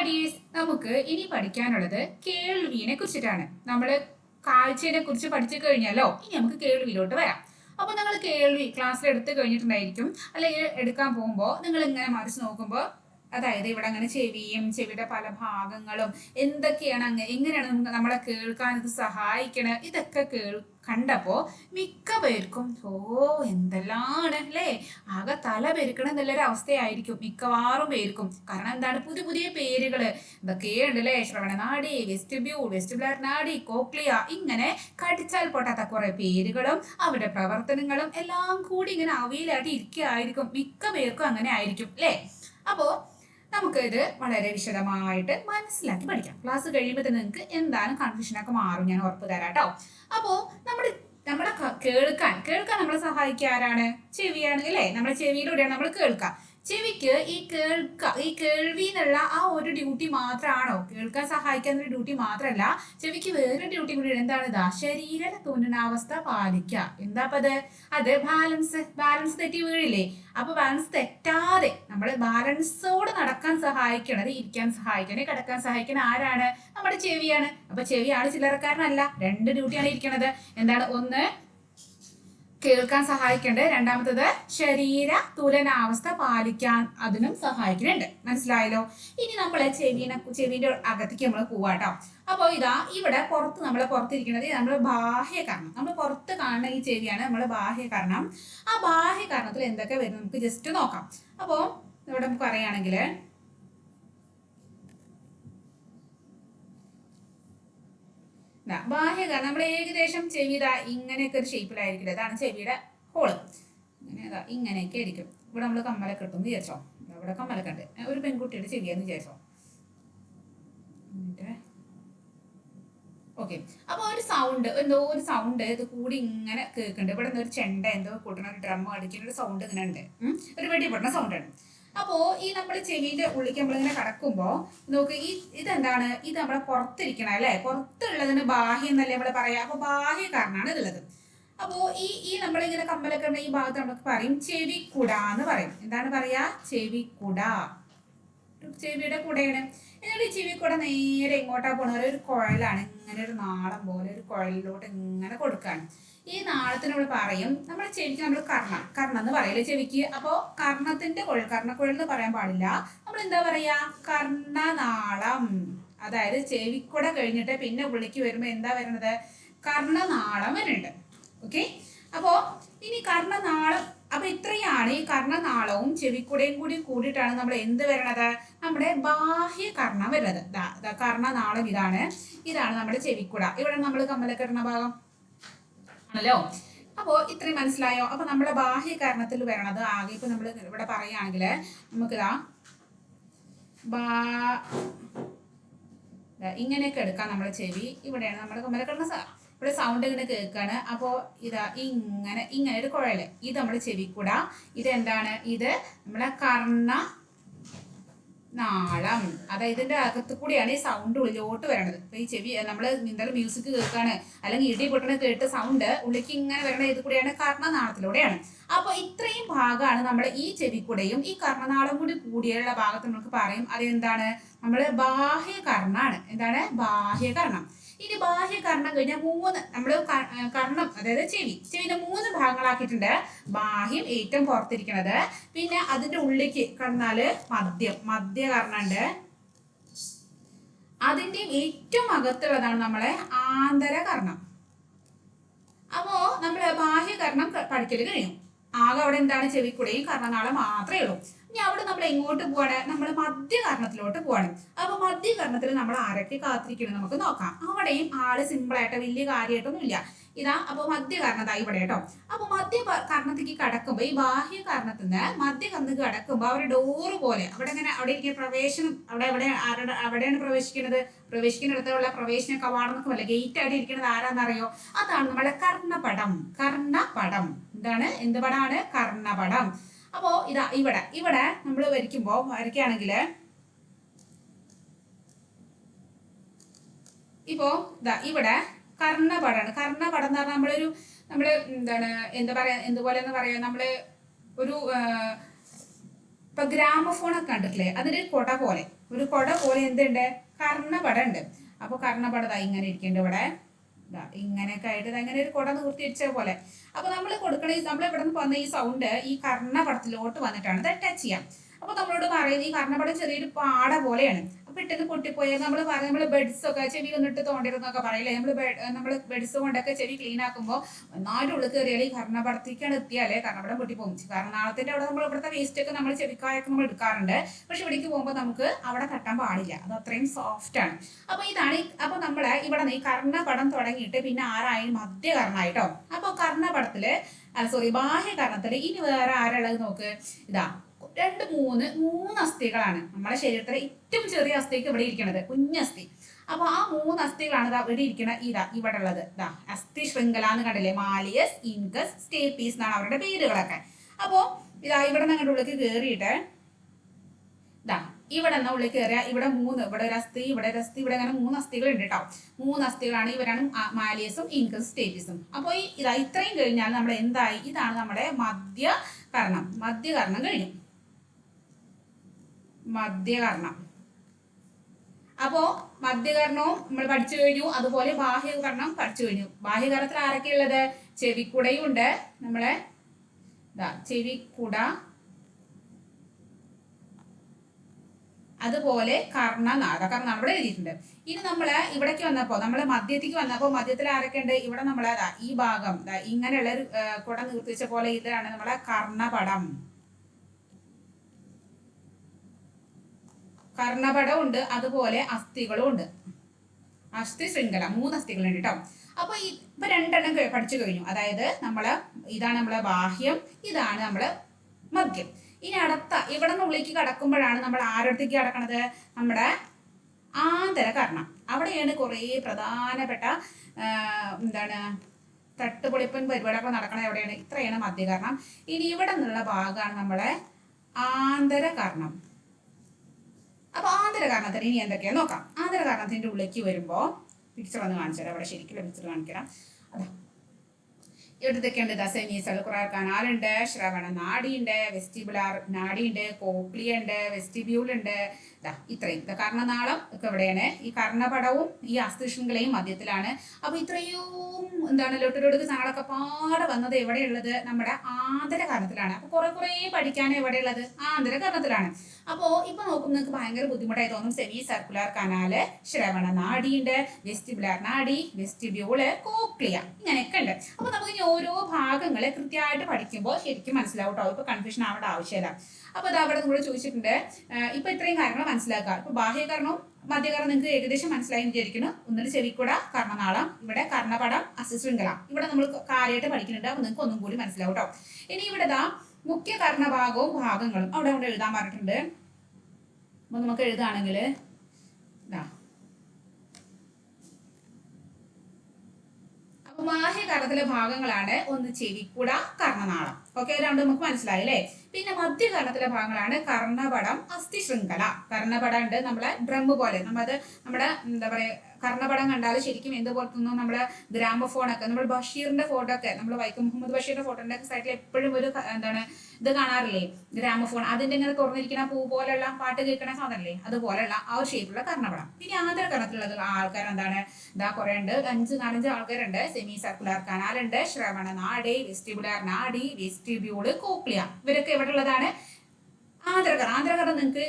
Hi നമുക്ക് ഇനി പഠിക്കാനുള്ളത് കേൾവിനെ കുറിച്ചിട്ടാണ്. നമ്മൾ കാഴ്ചയെ കുറിച്ച് പഠിച്ചു കഴിഞ്ഞാലോ ഇനി നമുക്ക് കേൾവിയിലോട്ട് വരാം. അപ്പൊ നിങ്ങൾ കേൾവി ക്ലാസ്സിൽ എടുത്തു കഴിഞ്ഞിട്ടുണ്ടായിരിക്കും, അല്ലെങ്കിൽ എടുക്കാൻ പോകുമ്പോൾ നിങ്ങൾ ഇങ്ങനെ മറിച്ച് നോക്കുമ്പോൾ അതായത് ഇവിടെ അങ്ങനെ ചെവിയും ചെവിയുടെ പല ഭാഗങ്ങളും എന്തൊക്കെയാണ് എങ്ങനെയാണ് നമ്മളെ കേൾക്കാൻ ഇത് സഹായിക്കണത് ഇതൊക്കെ കണ്ടപ്പോ മിക്ക പേർക്കും എന്തെല്ലാണ് അല്ലേ, ആകെ തല പെരുക്കണം എന്നുള്ളൊരു അവസ്ഥയായിരിക്കും മിക്കവാറും പേർക്കും. കാരണം എന്താണ്, പുതിയ പുതിയ പേരുകള് ഇതൊക്കെയുണ്ട് അല്ലേ. ശ്രവണനാഡി, വെസ്റ്റിബുലർ നാഡി, കോക്ലിയ, ഇങ്ങനെ കടിച്ചാൽ പൊട്ടാത്ത കുറെ പേരുകളും അവരുടെ പ്രവർത്തനങ്ങളും എല്ലാം കൂടി ഇങ്ങനെ അവയിലായിട്ട് ഇരിക്കുകയായിരിക്കും. മിക്ക പേർക്കും അങ്ങനെ ആയിരിക്കും അല്ലേ. അപ്പോ നമുക്ക് ഇത് വളരെ വിശദമായിട്ട് മനസ്സിലാക്കി പഠിക്കാം. ക്ലാസ് കഴിയുമ്പോൾ നിങ്ങൾക്ക് എന്താണ് കൺഫ്യൂഷനൊക്കെ മാറും, ഞാൻ ഉറപ്പ് തരാം കേട്ടോ. അപ്പോ നമ്മളെ കേൾക്കാൻ നമ്മളെ സഹായിക്കുക ആരാണ്? ചെവിയാണ് അല്ലേ. നമ്മുടെ ചെവിയിലൂടെയാണ് നമ്മൾ കേൾക്കുക. ചെവിക്ക് ഈ കേൾവി എന്നുള്ള ആ ഒരു ഡ്യൂട്ടി മാത്രമാണോ, കേൾക്കാൻ സഹായിക്കാൻ ഒരു ഡ്യൂട്ടി മാത്രമല്ല, ചെവിക്ക് വേറെ ഡ്യൂട്ടി കൂടി. എന്താണ് ഇതാ? ശരീര തുലനാവസ്ഥ പാലിക്കുക. എന്താ അത് ബാലൻസ് തെറ്റി വീഴില്ലേ. അപ്പൊ ബാലൻസ് തെറ്റാതെ നമ്മൾ ബാലൻസോട് നടക്കാൻ സഹായിക്കണത്, ഇരിക്കാൻ സഹായിക്കണേ, കിടക്കാൻ സഹായിക്കണ ആരാണ്? നമ്മുടെ ചെവിയാണ്. അപ്പൊ ചെവിയാണ് ചില്ലറക്കാരനല്ല. രണ്ട് ഡ്യൂട്ടിയാണ് ഇരിക്കണത്. എന്താണ്? ഒന്ന് കേൾക്കാൻ സഹായിക്കേണ്ടത്, രണ്ടാമത്തത് ശരീര തുലനാവസ്ഥ പാലിക്കാൻ അതിനും സഹായിക്കുന്നുണ്ട്. മനസ്സിലായല്ലോ. ഇനി നമ്മളെ ചെവിന്റെ അകത്തേക്ക് നമ്മൾ പോവാട്ടോ. അപ്പോൾ ഇതാ ഇവിടെ പുറത്തിരിക്കുന്നത് നമ്മൾ ബാഹ്യകർണം. നമ്മൾ പുറത്ത് കാണുന്ന ഈ ചെവിയാണ് നമ്മൾ ബാഹ്യകർണം. ആ ബാഹ്യകർണത്തിൽ എന്തൊക്കെ വരും നമുക്ക് ജസ്റ്റ് നോക്കാം. അപ്പോൾ ഇവിടെ നമുക്ക് പറയുകയാണെങ്കിൽ ബാഹ്യകർണം നമ്മൾ ഏകദേശം ചെവിയുടെ ഇങ്ങനെയൊക്കെ ഒരു ഷേപ്പിലായിരിക്കില്ല. ഇതാണ് ചെവിയുടെ ഹോള്. ഇങ്ങനെ ഇങ്ങനെയൊക്കെ ആയിരിക്കും. ഇവിടെ നമ്മൾ കമ്മലൊക്കെ ഇട്ടെന്ന് വിചാരിച്ചോ. ഇവിടെ കമ്മലൊക്കെ ഉണ്ട്. ഒരു പെൺകുട്ടിയുടെ ചെവിയാന്ന് വിചാരിച്ചോ. ഓക്കെ. അപ്പൊ ഒരു സൗണ്ട് ഇത് കൂടി ഇങ്ങനെ കേൾക്കുന്നുണ്ട്. ഇവിടെ ഒരു ചെണ്ട എന്തോ കൂട്ടണ ഒരു ഡ്രം അടിക്കുന്ന ഒരു സൗണ്ട് ഇങ്ങനെ ഉണ്ട്. ഒരു വെടി പൊട്ടുന്ന സൗണ്ട് ആണ്. അപ്പോ ഈ നമ്മൾ ചെവിന്റെ ഉള്ളിലേക്ക് നമ്മളിങ്ങനെ കടക്കുമ്പോ നോക്ക്, ഇതെന്താണ്? ഇത് നമ്മളെ പുറത്തിരിക്കണ അല്ലെ. പുറത്തുള്ളതിന് ബാഹ്യം എന്നല്ലേ നമ്മള് പറയാ. അപ്പൊ ബാഹ്യകാരണമാണ് ഇതുള്ളത്. അപ്പോ ഈ നമ്മളിങ്ങനെ കമ്മലൊക്കെ ഈ ഭാഗത്ത് നമുക്ക് പറയും ചെവിക്കുട എന്ന് പറയും. എന്താണ് പറയാ? ചെവിക്കുട. ചെവിയുടെ കുടയാണ്. എന്നിട്ട് ഈ ചെവിക്കുട നേരെ ഇങ്ങോട്ടാ പോണത്. ഒരു കുഴലാണ്, ഇങ്ങനെ ഒരു നാളം പോലെ ഒരു കുഴലിലോട്ട് ഇങ്ങനെ കൊടുക്കാണ്. ഈ നാളത്തിന് നമ്മൾ പറയും, നമ്മുടെ ചെവിക്ക് നമ്മൾ കർണം എന്ന് പറയില്ലേ ചെവിക്ക്. അപ്പോ കർണത്തിന്റെ കർണക്കുഴൽ എന്ന് പറയാൻ പാടില്ല. നമ്മൾ എന്താ പറയാ? കർണനാളം. അതായത് ചെവിക്കുട കഴിഞ്ഞിട്ട് പിന്നെ ഉള്ളിക്ക് വരുമ്പോ എന്താ വരുന്നത്? കർണനാളം വരുന്നുണ്ട്. ഓക്കെ. അപ്പോ ഇനി കർണനാളം. അപ്പൊ ഇത്രയാണ് ഈ കർണനാളവും ചെവിക്കുടയും കൂടിയിട്ടാണ് നമ്മൾ എന്ത് വരണത്? നമ്മുടെ ബാഹ്യകർണം വരുന്നത്. കർണനാളം ഇതാണ് നമ്മുടെ ചെവിക്കുട. ഇവിടെ നമ്മൾ കമ്മലൊക്കെ ഇടുന്ന ഭാഗം ആണല്ലോ. അപ്പോ ഇത്രയും മനസ്സിലായോ? അപ്പൊ നമ്മുടെ ബാഹ്യകരണത്തിൽ വരണത് ആകെ ഇപ്പൊ നമ്മൾ ഇവിടെ പറയുകയാണെങ്കിൽ നമുക്കിതാ ഇങ്ങനെയൊക്കെ എടുക്കാം. നമ്മുടെ ചെവി ഇവിടെയാണ് നമ്മുടെ കമ്മലക്കിടുന്ന ഇവിടെ സൗണ്ട് ഇങ്ങനെ കേൾക്കാണ്. അപ്പോ ഇതാ ഇങ്ങനെ ഒരു കുഴല്, ഇത് നമ്മുടെ ചെവിക്കുട. ഇതെന്താണ്? ഇത് നമ്മളെ നാളം. അതായത് ഇതിന്റെ അകത്ത് കൂടിയാണ് ഈ സൗണ്ട് ഉള്ളിലോട്ട് വരണത്. ഇപ്പൊ ഈ ചെവി നമ്മൾ എന്തെങ്കിലും മ്യൂസിക് കേൾക്കാണ് അല്ലെങ്കിൽ ഇടി പൊട്ടണ കേട്ട് സൗണ്ട് ഉള്ളിലേക്ക് ഇങ്ങനെ വരണ ഇത് കൂടിയാണ് കർണനാളത്തിലൂടെയാണ്. അപ്പൊ ഇത്രയും ഭാഗമാണ് നമ്മൾ ഈ ചെവിക്കുടയും ഈ കർണനാളം കൂടിയുള്ള ഭാഗത്ത് നമുക്ക് പറയും അതെന്താണ്? നമ്മള് ബാഹ്യകർണാണ്. എന്താണ്? ബാഹ്യകർണം. ഇനി ബാഹ്യകർണം കഴിഞ്ഞാൽ നമ്മള് കർണം അതായത് ചെവിന്റെ 3 ഭാഗങ്ങളാക്കിയിട്ടുണ്ട്. ബാഹ്യം ഏറ്റവും പുറത്തിരിക്കണത്, പിന്നെ അതിന്റെ ഉള്ളിലേക്ക് കടന്നാല് മധ്യകർണം ഉണ്ട്. അതിന്റെ ഏറ്റവും അകത്തുള്ളതാണ് നമ്മളെ ആന്തരകർണം. അപ്പോ നമ്മള് ബാഹ്യകർണം പഠിക്കല് കഴിയും. ആകെ അവിടെ എന്താണ്? ചെവിക്കുടയും കർണനാളം മാത്രമേ ഉള്ളൂ. ഇനി അവിടെ നമ്മൾ എങ്ങോട്ട് പോവാണ്? നമ്മൾ മധ്യകർണത്തിലോട്ട് പോവാണ്. അപ്പൊ മധ്യകർണത്തിൽ നമ്മൾ ആരൊക്കെ കാത്തിരിക്കണം നമുക്ക് നോക്കാം. അവിടെയും ആള് സിമ്പിൾ ആയിട്ട് വലിയ കാര്യമായിട്ടൊന്നും ഇല്ല. ഇതാ അപ്പൊ മധ്യകർണതാ ഇവിടെ കേട്ടോ. അപ്പൊ മധ്യകർണത്തേക്ക് കടക്കുമ്പോ ഈ ബാഹ്യകർണത്തിന് മധ്യകർണത്തേക്ക് കടക്കുമ്പോ അവർ ഡോറ് പോലെ അവിടെ ഇരിക്കുന്ന പ്രവേശനം അവിടെയാണ് പ്രവേശിക്കുന്നിടത്തുള്ള പ്രവേശന കവാടം എന്നൊക്കെ പോലെ ഗേറ്റ് ആയിട്ട് ഇരിക്കുന്നത് ആരാന്നറിയോ? അതാണ് നമ്മളെ കർണപടം. എന്താണ്? എന്ത് പടമാണ്? കർണപടം. അപ്പോ ഇതാ ഇവിടെ നമ്മൾ വരയ്ക്കുകയാണെങ്കിൽ ഇപ്പോ ഇതാ ഇവിടെ കർണപടാണ്. കർണപടം എന്ന് പറഞ്ഞാൽ നമ്മള് എന്തുപോലെ എന്ന് പറയാ, നമ്മള് ഒരു ഇപ്പൊ ഗ്രാമഫോൺ ഒക്കെ കണ്ടിട്ടില്ലേ? അതിന്റെ കൊട പോലെ ഒരു കുട പോലെ എന്തുണ്ട്, കർണപടം ഉണ്ട്. അപ്പോൾ കർണപടം ഇങ്ങനെ ഇരിക്കുന്നുണ്ട് ഇവിടെ, ഇങ്ങനെയൊക്കെ ആയിട്ട് അങ്ങനെ ഒരു കുട നിർത്തിവെച്ച പോലെ. അപ്പൊ നമ്മൾ കൊടുക്കണ നമ്മൾ ഇവിടെ നിന്ന് വന്ന ഈ സൗണ്ട് ഈ കർണപടത്തിലോട്ട് വന്നിട്ടാണ് ഇത് ടച്ച് ചെയ്യാം. അപ്പൊ നമ്മളോട് പറയുന്നത് ഈ കർണപടം ചെറിയൊരു പാട പോലെയാണ്. പെട്ടെന്ന് പൊട്ടിപ്പോയാൽ നമ്മൾ പറയും, നമ്മൾ ബെഡ്സ് ഒക്കെ ചെവി വന്നിട്ട് തോണ്ടിരുന്നൊക്കെ പറയില്ലേ, നമ്മൾ ബെഡ്സ് കൊണ്ടൊക്കെ ചെവി ക്ലീൻ ആക്കുമ്പോൾ ഒന്നായിട്ട് ഉള്ളിൽ കയറിയാൽ ഈ കർണപടത്തേക്കാണ് എത്തിയാലേ കർണപടം പൊട്ടിപ്പോകും. കർണാളത്തിന്റെ അവിടെ നമ്മൾ ഇവിടുത്തെ വേസ്റ്റ് ഒക്കെ നമ്മൾ ചെവിക്കായൊക്കെ നമ്മൾ എടുക്കാറുണ്ട്. പക്ഷെ ഇവിടേക്ക് പോകുമ്പോൾ നമുക്ക് അവിടെ തട്ടാൻ പാടില്ല, അത് അത്രയും സോഫ്റ്റ് ആണ്. അപ്പൊ ഇതാണ് അപ്പൊ നമ്മള് ഇവിടെ ഈ കർണപടം തുടങ്ങിയിട്ട് പിന്നെ ആരായി മധ്യകർണായിട്ടോ. അപ്പൊ കർണപടത്തില് ബാഹ്യകർണത്തില് ഇനി വേറെ ആരുള്ളത് നോക്ക്, ഇതാ മൂന്ന് അസ്ഥികളാണ് നമ്മുടെ ശരീരത്തിലെ ഏറ്റവും ചെറിയ അസ്ഥിക്ക് ഇവിടെ ഇരിക്കണത്, കുഞ്ഞസ്ഥി. അപ്പൊ ആ 3 അസ്ഥികളാണ് ഇവിടെ ഇരിക്കണ ഇവിടെ ഉള്ളത്. അസ്ഥി ശൃംഖല എന്ന് കണ്ടില്ലേ, മാലിയസ്, ഇൻകസ്, സ്റ്റേപ്പീസ് എന്നാണ് അവരുടെ പേരുകളൊക്കെ. അപ്പോ ഇവിടെ നിന്ന് അങ്ങോട്ട് ഉള്ളിലേക്ക് കയറിയിട്ട് ഇവിടെ നിന്ന് ഉള്ളിൽ കയറിയ ഇവിടെ ഒരു അസ്ഥി, ഇവിടെ ഒരു അസ്ഥി, ഇവിടെ അങ്ങനെ 3 അസ്ഥികൾ ഉണ്ട് കേട്ടോ. 3 അസ്ഥികളാണ്, ഇവരാണ് മാലിയസും ഇൻകസും സ്റ്റേപ്പീസും. അപ്പോൾ ഇത്രയും കഴിഞ്ഞാൽ നമ്മൾ എന്തായി, ഇതാണ് നമ്മുടെ മധ്യകർണം. മധ്യകർണം കഴിഞ്ഞു, മധ്യകർണം. അപ്പോ മധ്യകർണവും നമ്മൾ പഠിച്ചു കഴിഞ്ഞു, അതുപോലെ ബാഹ്യകർണം പഠിച്ചു കഴിഞ്ഞു. ബാഹ്യകർണത്തിൽ ആരൊക്കെ ഉള്ളത്, ചെവിക്കുടയും ഉണ്ട്, നമ്മളെ ചെവിക്കുട, അതുപോലെ കർണനാളം ഇവിടെ എഴുതിയിട്ടുണ്ട്. ഇനി നമ്മള് ഇവിടേക്ക് വന്നപ്പോ നമ്മള് മധ്യത്തേക്ക് വന്നപ്പോ മധ്യത്തിൽ ആരൊക്കെ ഉണ്ട്, ഇവിടെ നമ്മളെ ഈ ഭാഗം ഇങ്ങനെയുള്ള ഒരു കുട നിർത്തിച്ച പോലെ ഇതാണ് നമ്മളെ കർണപടം. കർണപടം ഉണ്ട്, അതുപോലെ അസ്ഥികളും ഉണ്ട്. അസ്ഥി ശൃംഖല 3 അസ്ഥികളുണ്ട് കേട്ടോ. അപ്പൊ ഇപ്പൊ 2 എണ്ണം പഠിച്ചു കഴിഞ്ഞു. അതായത് ഇതാണ് നമ്മളെ ബാഹ്യം, ഇതാണ് നമ്മള് മധ്യം. ഇനി ഇവിടെ നിന്ന് ഉള്ളിലേക്ക് കടക്കുമ്പോഴാണ് നമ്മൾ ആരോടത്തേക്ക് കടക്കണത്, നമ്മുടെ ആന്തരകർണം. അവിടെയാണ് കുറേ പ്രധാനപ്പെട്ട തട്ടുപൊളിപ്പൻ പരിപാടികളൊക്കെ നടക്കണത് എവിടെയാണ്, ഇത്രയാണ് മധ്യകർണം. ഇനി ഇവിടെ നിന്നുള്ള ഭാഗമാണ് നമ്മളെ ആന്തരകർണം. അപ്പൊ ആന്തരകർണത്തിന് ഇനി എന്തൊക്കെയാ നോക്കാം. ആന്തരകർണത്തിന്റെ ഉള്ളിലേക്ക് വരുമ്പോ പിക്ചർ ഒന്ന് കാണിച്ചു തരാം, അവിടെ ശരിക്കും പിക്ചർ കാണിക്കണം. അതാ ഇവിടത്തൊക്കെയുണ്ട്, സെമിസർക്കുലർ കനാലുണ്ട്, ശ്രവണ നാഡിയുണ്ട്, വെസ്റ്റിബുലാർ നാഡിയുണ്ട്, കോക്ലിയ ഉണ്ട്, വെസ്റ്റിബ്യൂൾ ഉണ്ട്. ഇത്രയും കർണനാളം ഒക്കെ എവിടെയാണ്, ഈ കർണപടവും ഈ അസ്ഥിശൃംഖലയും മധ്യത്തിലാണ്. അപ്പൊ ഇത്രയും ലൊട്ടിലൊടുക്ക് സാധനങ്ങളൊക്കെ പാടെ വന്നത് എവിടെയുള്ളത്, നമ്മുടെ ആന്തരകർണത്തിലാണ്. അപ്പൊ കുറെ പഠിക്കാൻ എവിടെയുള്ളത്, ആന്തരകർണത്തിലാണ്. അപ്പോ ഇപ്പൊ നോക്കുമ്പോൾ നിങ്ങൾക്ക് ഭയങ്കര ബുദ്ധിമുട്ടായി തോന്നും. സെമി സർക്കുലർ കനാല്, ശ്രവണ നാഡിയുണ്ട്, വെസ്റ്റിബുലാർ നാഡി, വെസ്റ്റിബ്യൂള്, കോക്ലിയ, ഇങ്ങനെയൊക്കെ ഉണ്ട്. അപ്പൊ നമുക്ക് ഇനി ഓരോ ഭാഗങ്ങളെ കൃത്യമായിട്ട് പഠിക്കുമ്പോൾ ശരിക്കും മനസ്സിലാവും കേട്ടോ. ഇപ്പൊ കൺഫ്യൂഷൻ ആവേണ്ട ആവശ്യമില്ല. അപ്പൊ അവിടെ നിങ്ങൾ ചോദിച്ചിട്ടുണ്ട്, ഇപ്പൊ ഇത്രയും കാര്യങ്ങൾ മനസ്സിലാക്കുക. ഇപ്പൊ ബാഹ്യകർണവും മധ്യകർണം നിങ്ങൾക്ക് ഏകദേശം മനസ്സിലായി വിചാരിക്കുന്നു. ഒന്നിന് ചെവിക്കുട, കർണനാളം, ഇവിടെ കർണപടം, അസ്ഥിശൃംഖല, ഇവിടെ നമ്മൾ കാര്യമായിട്ട് പഠിക്കുന്നുണ്ട്. അപ്പൊ നിങ്ങൾക്ക് ഒന്നും കൂടി മനസ്സിലാവും കേട്ടോ. ഇനി ഇവിടെ മുഖ്യ കർണഭാഗവും ഭാഗങ്ങളും അവിടെ എഴുതാൻ പറഞ്ഞിട്ടുണ്ട്. അപ്പൊ നമുക്ക് എഴുതാണെങ്കിൽ അപ്പൊ ബാഹ്യകർണത്തിലെ ഭാഗങ്ങളാണ് ഒന്ന് ചെവിക്കുട, കർണനാളം. ഓക്കെ, രണ്ടും നമുക്ക് മനസ്സിലായി അല്ലേ. പിന്നെ മധ്യകർണത്തിലെ ഭാഗങ്ങളാണ് കർണപടം, അസ്ഥിശൃംഖല. കർണപടം ഉണ്ട് നമ്മളെ ഡ്രം പോലെ, നമ്മുടെ എന്താ പറയാ, കർണപടം കണ്ടാൽ ശരിക്കും എന്തുപോലത്തൊന്നും നമ്മളെ ഗ്രാമഫോണൊക്കെ, നമ്മൾ ബഷീറിന്റെ ഫോട്ടോ ഒക്കെ, നമ്മൾ വൈക്കം മുഹമ്മദ് ബഷീറിന്റെ ഫോട്ടോന്റെ സൈഡിൽ എപ്പോഴും ഒരു ഇത് കാണാറില്ലേ, ഗ്രാമഫോൺ. അതിന്റെ ഇങ്ങനെ തുറന്നിരിക്കുന്ന പൂ പോലെയുള്ള പാട്ട് കേൾക്കുന്ന സാധനല്ലേ, അതുപോലെയുള്ള ആ ഒരു ഷേപ്പിലുള്ള കർണപടം. പിന്നെ ആന്തരകർണത്തിലുള്ള ആൾക്കാർ കുറെ ഉണ്ട്, 5 ആൾക്കാരുണ്ട്. സെമി സർക്കുലർ കനാലുണ്ട്, ശ്രവണ നാഡി, വെസ്റ്റിബുലാർ നാഡി, വെസ്റ്റിബ്യൂള്, കോക്ലിയ, ഇവരൊക്കെ എവിടെ ഉള്ളതാണ്, ആന്തരകർണം. ആന്തരകർണം നിങ്ങൾക്ക്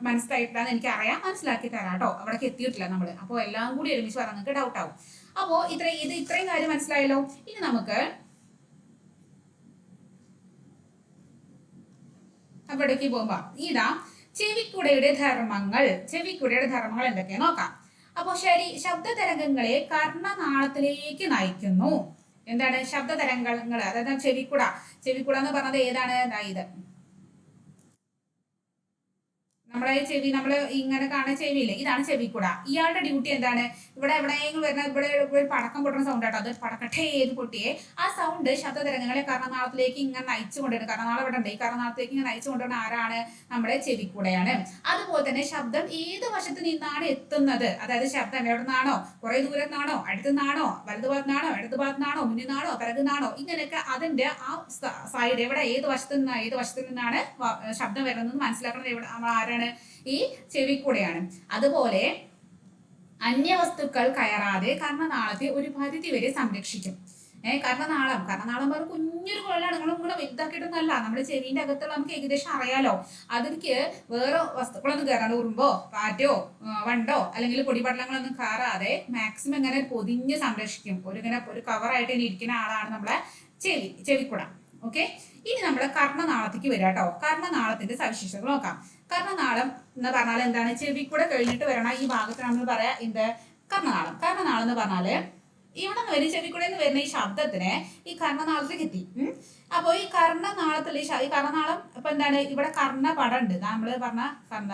മനസ്സിലായിട്ടില്ലാന്ന് എനിക്ക് അറിയാം, മനസ്സിലാക്കി തരാം കേട്ടോ. അവിടേക്ക് എത്തിയിട്ടില്ല നമ്മള്. അപ്പോൾ എല്ലാം കൂടി ഒരുമിച്ച് പറഞ്ഞാൽ നിങ്ങൾക്ക് ഡൗട്ട് ആവും. അപ്പോൾ ഇത്രയും കാര്യം മനസ്സിലായല്ലോ. ഇനി നമുക്ക് അവിടേക്ക് പോകുമ്പോ ചെവിക്കുടയുടെ ധർമ്മങ്ങൾ എന്തൊക്കെയാ നോക്കാം. അപ്പൊ ശബ്ദ തരംഗങ്ങളെ കർണനാളത്തിലേക്ക് നയിക്കുന്നു. എന്താണ് ശബ്ദ തരംഗങ്ങൾ, അതായത് ചെവിക്കുട എന്ന് പറഞ്ഞത് ഏതാണ്, ഇത് നമ്മളെ ചെവി, നമ്മൾ ഇങ്ങനെ കാണുന്ന ചെവിയില്ലേ, ഇതാണ് ചെവിക്കുട. ഇയാളുടെ ഡ്യൂട്ടി എന്താണ്, ഇവിടെ എവിടെയെങ്കിലും വരുന്ന ഇവിടെ പടക്കം പൊട്ടുന്ന സൗണ്ട് ആട്ടോ, അത് പടക്കട്ടെ ഏത് പൊട്ടിയെ ആ സൗണ്ട് ശബ്ദ തരംഗങ്ങളെ കർണനാളത്തിലേക്ക് ഇങ്ങനെ നയിച്ചു കൊണ്ടുവരുന്നത്. കർണനാളം ഇവിടെ ഉണ്ട്, ഈ കർണനാളത്തിലേക്ക് ഇങ്ങനെ നയിച്ചു കൊണ്ടുവരുന്ന ആരാണ്, നമ്മുടെ ചെവിക്കുടയാണ്. അതുപോലെ തന്നെ ശബ്ദം ഏത് വശത്ത് നിന്നാണ് എത്തുന്നത്, അതായത് ശബ്ദം എവിടെ നിന്നാണോ, കുറെ ദൂരത്ത് നിന്നാണോ, അടുത്തു നിന്നാണോ, വലതു ഭാഗത്തുനിന്നാണോ, ഇടതു ഭാഗത്തുനിന്നാണോ, മുന്നിൽ നിന്നാണോ, പിറകുന്നാണോ, ഇങ്ങനെയൊക്കെ അതിന്റെ ആ സൈഡ് എവിടെ, ഏത് വശത്ത് നിന്നാണ് ശബ്ദം വരുന്നത് മനസ്സിലാക്കുന്നത് എവിടെ, ആരാണ്, എന്താണ്? ഈ ചെവിക്കൂടെയാണ്. അതുപോലെ അന്യവസ്തുക്കൾ കയറാതെ കർണനാളത്തെ ഒരു പരിധി വരെ സംരക്ഷിക്കും. കർണനാളം വേറെ കുഞ്ഞൊരു കുഴലാണ്, നിങ്ങൾ കൂടെ വലുതാക്കിയിട്ടൊന്നല്ല. നമ്മുടെ ചെവിന്റെ അകത്തുള്ള നമുക്ക് ഏകദേശം അറിയാലോ. അതിലേക്ക് വേറെ വസ്തുക്കളൊന്നും കയറാണ്ട്, ഉറുമ്പോ കാറ്റോ വണ്ടോ അല്ലെങ്കിൽ പൊടിപടലങ്ങളൊന്നും കയറാതെ മാക്സിമം ഇങ്ങനെ പൊതിഞ്ഞ് സംരക്ഷിക്കും. ഒരു കവറായിട്ട് ഇനി ഇരിക്കുന്ന ആളാണ് നമ്മളെ ചെവിക്കുട. ഓക്കെ, ഇനി നമ്മുടെ കർണനാളത്തേക്ക് വരിക കേട്ടോ. കർണനാളത്തിന്റെ സവിശേഷതകൾ നോക്കാം. കർണനാളം എന്ന് പറഞ്ഞാൽ എന്താണ്? ചെവിക്കൂടെ കഴിഞ്ഞിട്ട് വരണ ഈ ഭാഗത്ത് നമ്മൾ പറയാ എന്ത്? കർണനാളം എന്ന് പറഞ്ഞാല് ഇവിടെ നിന്ന് വരും ചെവിക്കൂടെ നിന്ന് വരുന്ന ഈ ശബ്ദത്തിന് ഈ കർണനാളത്തിലേക്ക് എത്തി. അപ്പോൾ ഈ കർണനാളത്തിൽ ഈ കർണനാളം ഇപ്പൊ എന്താണ്? ഇവിടെ കർണപടം ഉണ്ട്, നമ്മൾ പറഞ്ഞ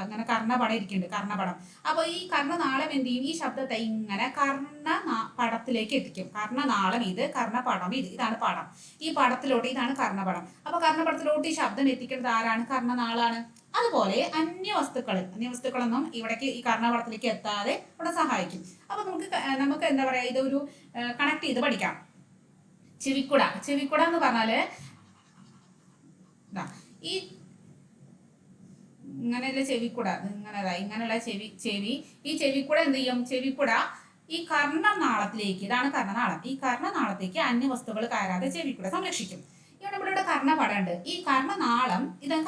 ഇങ്ങനെ കർണപടം ഇരിക്കുന്നുണ്ട്, കർണപടം. അപ്പോൾ ഈ കർണനാളം എന്ത് ചെയ്യും? ഈ ശബ്ദത്തെ ഇങ്ങനെ പടത്തിലേക്ക് എത്തിക്കും. കർണനാളം ഇത്, കർണപടം ഇത്, ഇതാണ് പടം. ഈ പടത്തിലോട്ട് ഇതാണ് കർണപടം. അപ്പൊ കർണപടത്തിലോട്ട് ഈ ശബ്ദം എത്തിക്കുന്നത് ആരാണ്? കർണനാളാണ്. അതുപോലെ അന്യവസ്തുക്കളൊന്നും ഇവിടേക്ക് ഈ കർണപടത്തിലേക്ക് എത്താതെ ഇവിടെ സഹായിക്കും. അപ്പൊ നമുക്ക് എന്താ പറയാ, ഇതൊരു കണക്ട് ചെയ്ത് പഠിക്കാം. ചെവിക്കുട എന്ന് പറഞ്ഞാല് ഈ ഇങ്ങനെയുള്ള ചെവിക്കുട, ഇങ്ങനെയുള്ള ചെവി ഈ ചെവിക്കുട എന്ത് ചെയ്യും? ചെവിക്കുട ഈ കർണനാളത്തിലേക്ക്, ഇതാണ് കർണനാളം, ഈ കർണനാളത്തേക്ക് അന്യവസ്തുക്കൾ കയറാതെ ചെവിക്കുട സംരക്ഷിക്കും. ഇവിടെ കർണപടം ഉണ്ട്. ഈ കർണനാളം, ഇതാണ്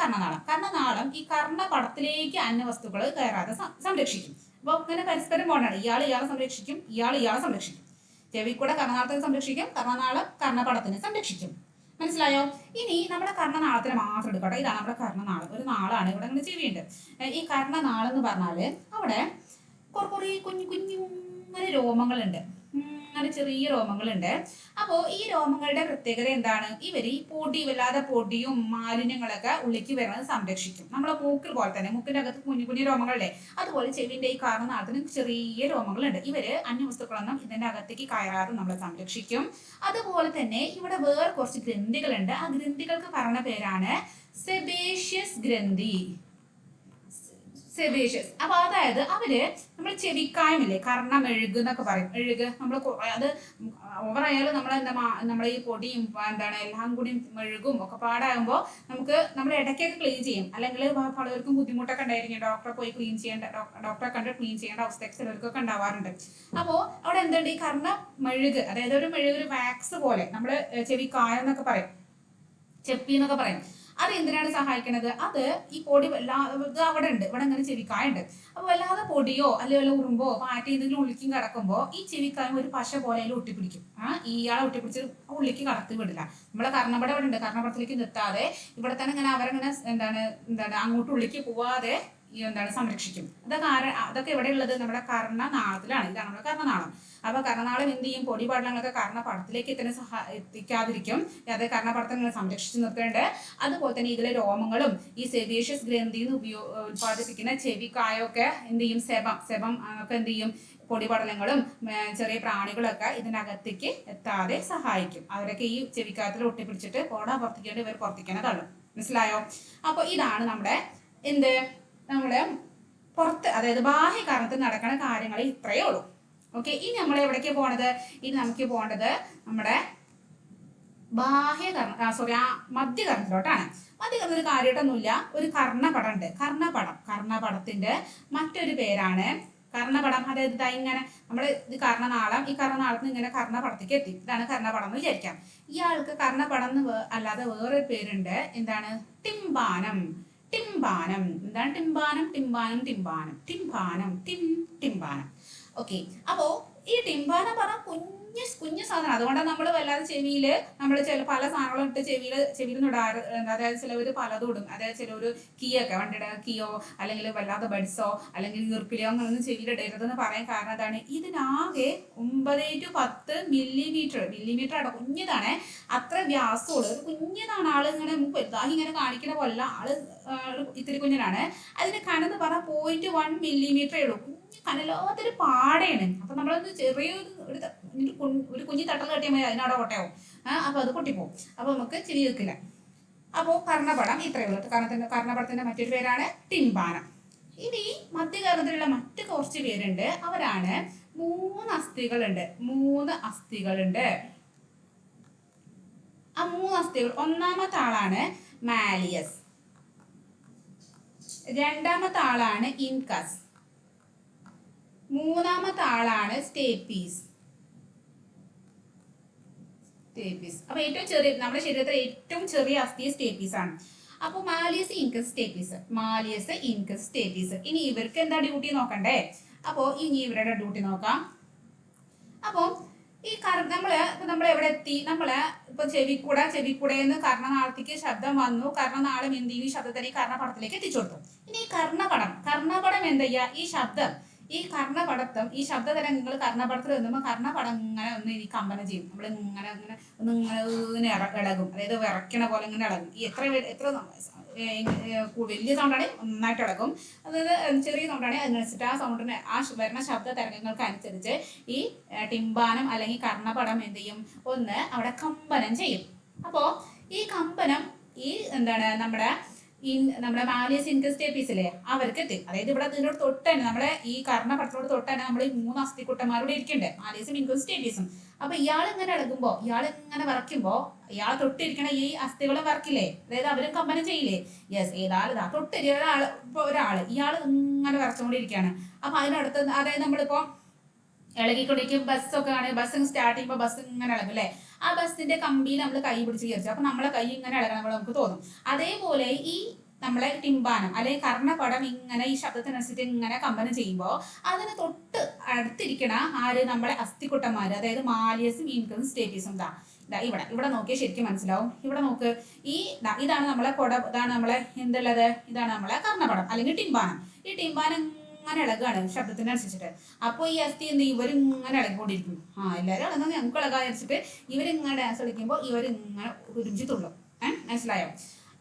കർണനാളം ഈ കർണപടത്തിലേക്ക് അന്യവസ്തുക്കൾ കയറാതെ സംരക്ഷിക്കും. അപ്പൊ ഇങ്ങനെ പരസ്പരം പോകണം. ഇയാളെ സംരക്ഷിക്കും, ഇയാളെ സംരക്ഷിക്കും. ചെവിക്കൂടെ കർണനാളത്തെ സംരക്ഷിക്കും, കർണനാളം കർണപടത്തിനെ സംരക്ഷിക്കും. മനസ്സിലായോ? ഇനി നമ്മുടെ കർണനാളത്തിനെ മാത്രം എടുക്കട്ടെ. ഇതാണ് നമ്മുടെ കർണനാളം, ഒരു നാളാണ്. ഇവിടെ ഇങ്ങനെ ചെവിയുണ്ട്. ഈ കർണനാളം എന്ന് പറഞ്ഞാല് അവിടെ കുറെ കുഞ്ഞു രോമങ്ങളുണ്ട്, അങ്ങനെ ചെറിയ രോമങ്ങളുണ്ട്. അപ്പോൾ ഈ രോമങ്ങളുടെ പ്രത്യേകത എന്താണ്? ഇവർ ഈ വല്ലാതെ പൊടിയും മാലിന്യങ്ങളൊക്കെ ഉള്ളിലേക്ക് വരുന്നത് സംരക്ഷിക്കും. നമ്മളെ മൂക്കിൽ പോലെ തന്നെ, മൂക്കിന്റെ അകത്ത് കുഞ്ഞു രോമങ്ങളല്ലേ, അതുപോലെ ചെവിന്റെ ഈ കർണനാളത്തിന് ചെറിയ രോമങ്ങളുണ്ട്. ഇവര് അന്യവസ്തുക്കളൊന്നും ഇതിന്റെ അകത്തേക്ക് കയറാതെ നമ്മളെ സംരക്ഷിക്കും. അതുപോലെ തന്നെ ഇവിടെ വേറെ കുറച്ച് ഗ്രന്ഥികളുണ്ട്. ആ ഗ്രന്ഥികൾക്ക് പറഞ്ഞ പേരാണ് സെബേഷ്യസ് ഗ്രന്ഥി. അപ്പൊ അതായത് അവര് നമ്മൾ ചെവിക്കായമില്ലേ, കർണമെഴുക് എന്നൊക്കെ പറയും. നമ്മൾ അത് ഓവറായാലും നമ്മളെ ഈ പൊടിയും എന്താണ് എല്ലാം കൂടി മെഴുകും ഒക്കെ പാടാകുമ്പോൾ നമ്മൾ ഇടയ്ക്കൊക്കെ ക്ലീൻ ചെയ്യും. അല്ലെങ്കിൽ പലർക്കും ബുദ്ധിമുട്ടൊക്കെ ഉണ്ടായിരിക്കും, ഡോക്ടറെ പോയി ഡോക്ടറെ കണ്ട് ക്ലീൻ ചെയ്യേണ്ട അവസ്ഥയൊക്കെ ചിലർക്കൊക്കെ ഉണ്ടാവാറുണ്ട്. അപ്പോൾ അവിടെ എന്തുണ്ട്? ഈ കർണമെഴുക്, അതായത് ഒരു വാക്സ് പോലെ, നമ്മള് ചെവിക്കായം എന്നൊക്കെ പറയും, ചെപ്പി എന്നൊക്കെ പറയും. അത് എന്തിനാണ് സഹായിക്കുന്നത്? അത് ഈ പൊടി അവിടെ ഉണ്ട്, ഇവിടെ ഇങ്ങനെ ചെവിക്കായുണ്ട്. അപ്പൊ വല്ലാതെ പൊടിയോ അല്ലെങ്കിൽ വല്ല ഉറുമ്പോ പാറ്റി എന്തെങ്കിലും ഉള്ളിക്കും കിടക്കുമ്പോൾ ഈ ചെവിക്കായം ഒരു പശ പോലെ അതിൽ ഒട്ടിപ്പിടിക്കും. ഇയാളെ ഒട്ടിപ്പിടിച്ച് ഉള്ളിക്ക് കടത്തി വിടില്ല. നമ്മളെ കർണപടം ഇവിടെ ഉണ്ട്, കർണപടത്തിലേക്ക് നിർത്താതെ ഇവിടെ തന്നെ ഇങ്ങനെ അവരെങ്ങനെ എന്താണ് അങ്ങോട്ട് ഉള്ളിക്ക് പോവാതെ സംരക്ഷിക്കും. അതൊക്കെ എവിടെ ഉള്ളത്? നമ്മുടെ കർണനാളത്തിലാണ്. ഇതാണ് നമ്മുടെ കർണനാളം. അപ്പൊ കർണനാളം എന്ത് ചെയ്യും? പൊടിപടലങ്ങളൊക്കെ കർണപടത്തിലേക്ക് എത്തിക്കാതിരിക്കും. അത് കർണപടത്തെ സംരക്ഷിച്ച് നിർത്തേണ്ടത്. അതുപോലെ തന്നെ ഇതിലെ രോമങ്ങളും ഈ സെബേഷ്യസ് ഗ്രന്ഥിയിൽ നിന്ന് ഉത്പാദിപ്പിക്കുന്ന ചെവിക്കായൊക്കെ എന്ത് ചെയ്യും? സെബം ഒക്കെ എന്ത് ചെയ്യും? പൊടിപടലങ്ങളും ചെറിയ പ്രാണികളൊക്കെ ഇതിനകത്തേക്ക് എത്താതെ സഹായിക്കും. അവരൊക്കെ ഈ ചെവിക്കായത്തിൽ ഒട്ടിപ്പിടിച്ചിട്ട് പുറത്തേക്ക് ഇവർ പുറത്തേക്കാനേ. മനസ്സിലായോ? അപ്പൊ ഇതാണ് നമ്മുടെ നമ്മുടെ പുറത്ത്, അതായത് ബാഹ്യകർണത്തിൽ നടക്കുന്ന കാര്യങ്ങൾ ഇത്രയേ ഉള്ളൂ. ഓക്കെ, ഇനി നമ്മൾ എവിടേക്ക് പോകണത്? ഇനി നമുക്ക് പോകേണ്ടത് നമ്മുടെ മധ്യകർണത്തിലോട്ടാണ്. മധ്യകർണത്തിൽ കാര്യമായിട്ടൊന്നുമില്ല, ഒരു കർണപടം ഉണ്ട്. കർണപടത്തിന്റെ മറ്റൊരു പേരാണ് കർണപടം. അതായത് ഇങ്ങനെ നമ്മൾ ഇത് കർണനാളം, ഈ കർണനാളത്തിൽ ഇങ്ങനെ കർണപടത്തേക്ക് എത്തി. ഇതാണ് കർണപടം എന്ന് വിചാരിക്കാം. ഇയാൾക്ക് കർണപടം അല്ലാതെ വേറൊരു പേരുണ്ട്. എന്താണ്? ടിംബാനം. എന്താണ് ടിംബാനം. ഓക്കെ, അപ്പോ ഈ ടിംബാനം പറഞ്ഞ കുഞ്ഞു സാധനം. അതുകൊണ്ടാണ് നമ്മൾ വല്ലാതെ ചെവിയിൽ നമ്മൾ പല സാധനങ്ങളും ഇട്ട് ചെവിയിൽ ഇടാറ്. അതായത് ചിലവർ പലതും ഇടും. അതായത് ചിലവർ കീയൊക്കെ, വണ്ടിയുടെ കീയോ അല്ലെങ്കിൽ വല്ലാതെ ബഡ്സോ അല്ലെങ്കിൽ ഈർക്കിലിയോ അങ്ങനൊന്നും ചെവിയിൽ ഇടരുതെന്ന് പറയാൻ കാരണം എന്താണ്? ഇതിനാകെ 9 to 10 മില്ലിമീറ്റർ ആണ്, കുഞ്ഞതാണ്. അത്ര വ്യാസമുള്ള ഒരു കുഞ്ഞതാണ്. ആള് ഇങ്ങനെ വലുതായി ഇങ്ങനെ കാണിക്കുന്ന പോലെ ആള് ഇത്തിരി കുഞ്ഞനാണ്. അതിന്റെ കനെന്ന് പറഞ്ഞാൽ 0.1 മില്ലിമീറ്ററേ ഉള്ളൂ. കനലാത്തൊരു പാടയാണ്. അപ്പൊ നമ്മളൊന്ന് ഒരു കുഞ്ഞി തട്ടൽ കെട്ടിയാൽ മതി, അതിനവിടെ ഓട്ടയാവും. അപ്പൊ അത് പൊട്ടിപ്പോവും. അപ്പൊ നമുക്ക് ചെവി കേൾക്കില്ല. അപ്പോൾ കർണപടം ഇത്രയേ ഉള്ളൂ. കർണപടത്തിന്റെ മറ്റൊരു പേരാണ് ടിംബാനം. ഇനി മധ്യകർണത്തിലുള്ള മറ്റു കുറച്ച് പേരുണ്ട്. അവരാണ് 3 അസ്ഥികളുണ്ട്. ആ 3 അസ്ഥികൾ, ഒന്നാമത്തെ ആളാണ് മാലിയസ്. രണ്ടാമത്തെ ആളാണ് ഇൻകസ്. മൂന്നാമത്തെ ആളാണ് സ്റ്റേപ്പീസ്. അപ്പൊ ഏറ്റവും ചെറിയ നമ്മുടെ ശരീരത്തിലെ ഏറ്റവും ചെറിയ അസ്ഥി സ്റ്റേപ്പീസ് ആണ്. അപ്പൊ malleus, incus, stapes. Malleus, incus, stapes. ഇനി ഇവർക്ക് എന്താ ഡ്യൂട്ടി നോക്കണ്ടേ? അപ്പോ ഇനി ഇവരുടെ ഡ്യൂട്ടി നോക്കാം. അപ്പോൾ ഈ നമ്മൾ എവിടെ എത്തി? നമ്മള് ഇപ്പൊ ചെവിക്കൂടെന്ന് കർണനാളത്തേക്ക് ശബ്ദം വന്നു. കർണനാളം എന്ത് ചെയ്യും? ഈ ശബ്ദത്തിനെ കർണപടത്തിലേക്ക് എത്തിച്ചു കൊടുത്തു. ഇനി ഈ കർണപടം എന്താ ചെയ്യുക? ഈ കർണപടത്തം, ഈ ശബ്ദതരംഗങ്ങൾ കർണപടത്തിൽ എത്തുമ്പോൾ കർണപടം ഇങ്ങനെ ഒന്ന് ഈ കമ്പനം ചെയ്യും. നമ്മൾ ഇങ്ങനെ ഇളകും. അതായത് വിറയ്ക്കണ പോലെ ഇങ്ങനെ ഇളകും. ഈ എത്ര വലിയ സൗണ്ടാണ് നന്നായിട്ട് ഇളകും. അതായത് ചെറിയ സൗണ്ടാണ് അതിനനുസരിച്ച് ആ സൗണ്ടിന് വരുന്ന ശബ്ദ തരംഗങ്ങൾക്ക് അനുസരിച്ച് ഈ ടിമ്പാനം അല്ലെങ്കിൽ കർണപടം എന്ത് ചെയ്യും? ഒന്ന് അവിടെ കമ്പനം ചെയ്യും. അപ്പോൾ ഈ കമ്പനം നമ്മുടെ മാലിയസ്, ഇൻകസ്, സ്റ്റേപ്പീസിലെ അവർക്ക് എത്തി. അതായത് ഇവിടെ ഇതിനോട് തൊട്ട് തന്നെ നമ്മളെ ഈ കർണപടത്തിനോട് തൊട്ട് തന്നെ നമ്മൾ ഈ 3 അസ്ഥിക്കുട്ടന്മാരോട് ഇരിക്കണ്ടേ, മാലിയസും, ഇൻകസും, സ്റ്റേപ്പീസും. അപ്പൊ ഇയാൾ ഇങ്ങനെ ഇളകുമ്പോ, ഇയാൾ ഇങ്ങനെ വിറയ്ക്കുമ്പോ ഇയാൾ തൊട്ടിരിക്കണ ഈ അസ്ഥികളും വിറക്കില്ലേ? അതായത് അവരും കമ്പനം ചെയ്യില്ലേ? യെസ്. ഏതായാലും ഒരാള് ഇയാൾ ഇങ്ങനെ വിറച്ചുകൊണ്ടിരിക്കുകയാണ്. അപ്പൊ അതിനടുത്ത് അതായത് നമ്മളിപ്പോ ഇളകിക്കൊണ്ടിരിക്കും. ബസ്സൊക്കെ ആണെങ്കിൽ ബസ് സ്റ്റാർട്ട് ചെയ്യുമ്പോൾ ബസ് ഇങ്ങനെ ഇളകും അല്ലേ? ആ ബസ്സിന്റെ കമ്പിയിൽ നമ്മൾ കൈ പിടിച്ച് കയറിച്ചു. അപ്പൊ നമ്മളെ കൈ ഇങ്ങനെ ഇളകണം നമുക്ക് തോന്നും. അതേപോലെ ഈ നമ്മളെ ടിമ്പാനം അല്ലെങ്കിൽ കർണപടം ഇങ്ങനെ ഈ ശബ്ദത്തിനനുസരിച്ച് ഇങ്ങനെ കമ്പനം ചെയ്യുമ്പോൾ അതിന് തൊട്ട് അടുത്തിരിക്കണ നമ്മളെ അസ്ഥിക്കുട്ടന്മാര്, അതായത് മാലിയസും, ഇൻകസും, സ്റ്റേപ്പീസും. ഇവിടെ നോക്കിയാൽ ശരിക്കും മനസ്സിലാവും. ഇവിടെ നോക്ക്, ഇതാണ് നമ്മളെ ഇതാണ് നമ്മളെ എന്തുള്ളത്? ഇതാണ് നമ്മളെ കർണപടം അല്ലെങ്കിൽ ടിമ്പാനം. ഈ ടിമ്പാനം ഇങ്ങനെ ഇളകാണ് ശബ്ദത്തിനനുസരിച്ചിട്ട്. അപ്പോൾ ഈ അസ്ഥി എന്ത് ചെയ്യും? ഇവരിങ്ങനെ ഇളകിക്കൊണ്ടിരിക്കും. എല്ലാവരും ഇളകുന്നത് ഞങ്ങൾക്ക് ഇളകാന്ന് വെച്ചിട്ട് ഇവരിങ്ങനെ ഡാൻസ് കളിക്കുമ്പോൾ ഇവരിങ്ങനെ ഉരുഞ്ചി തുള്ളും. മനസ്സിലായോ?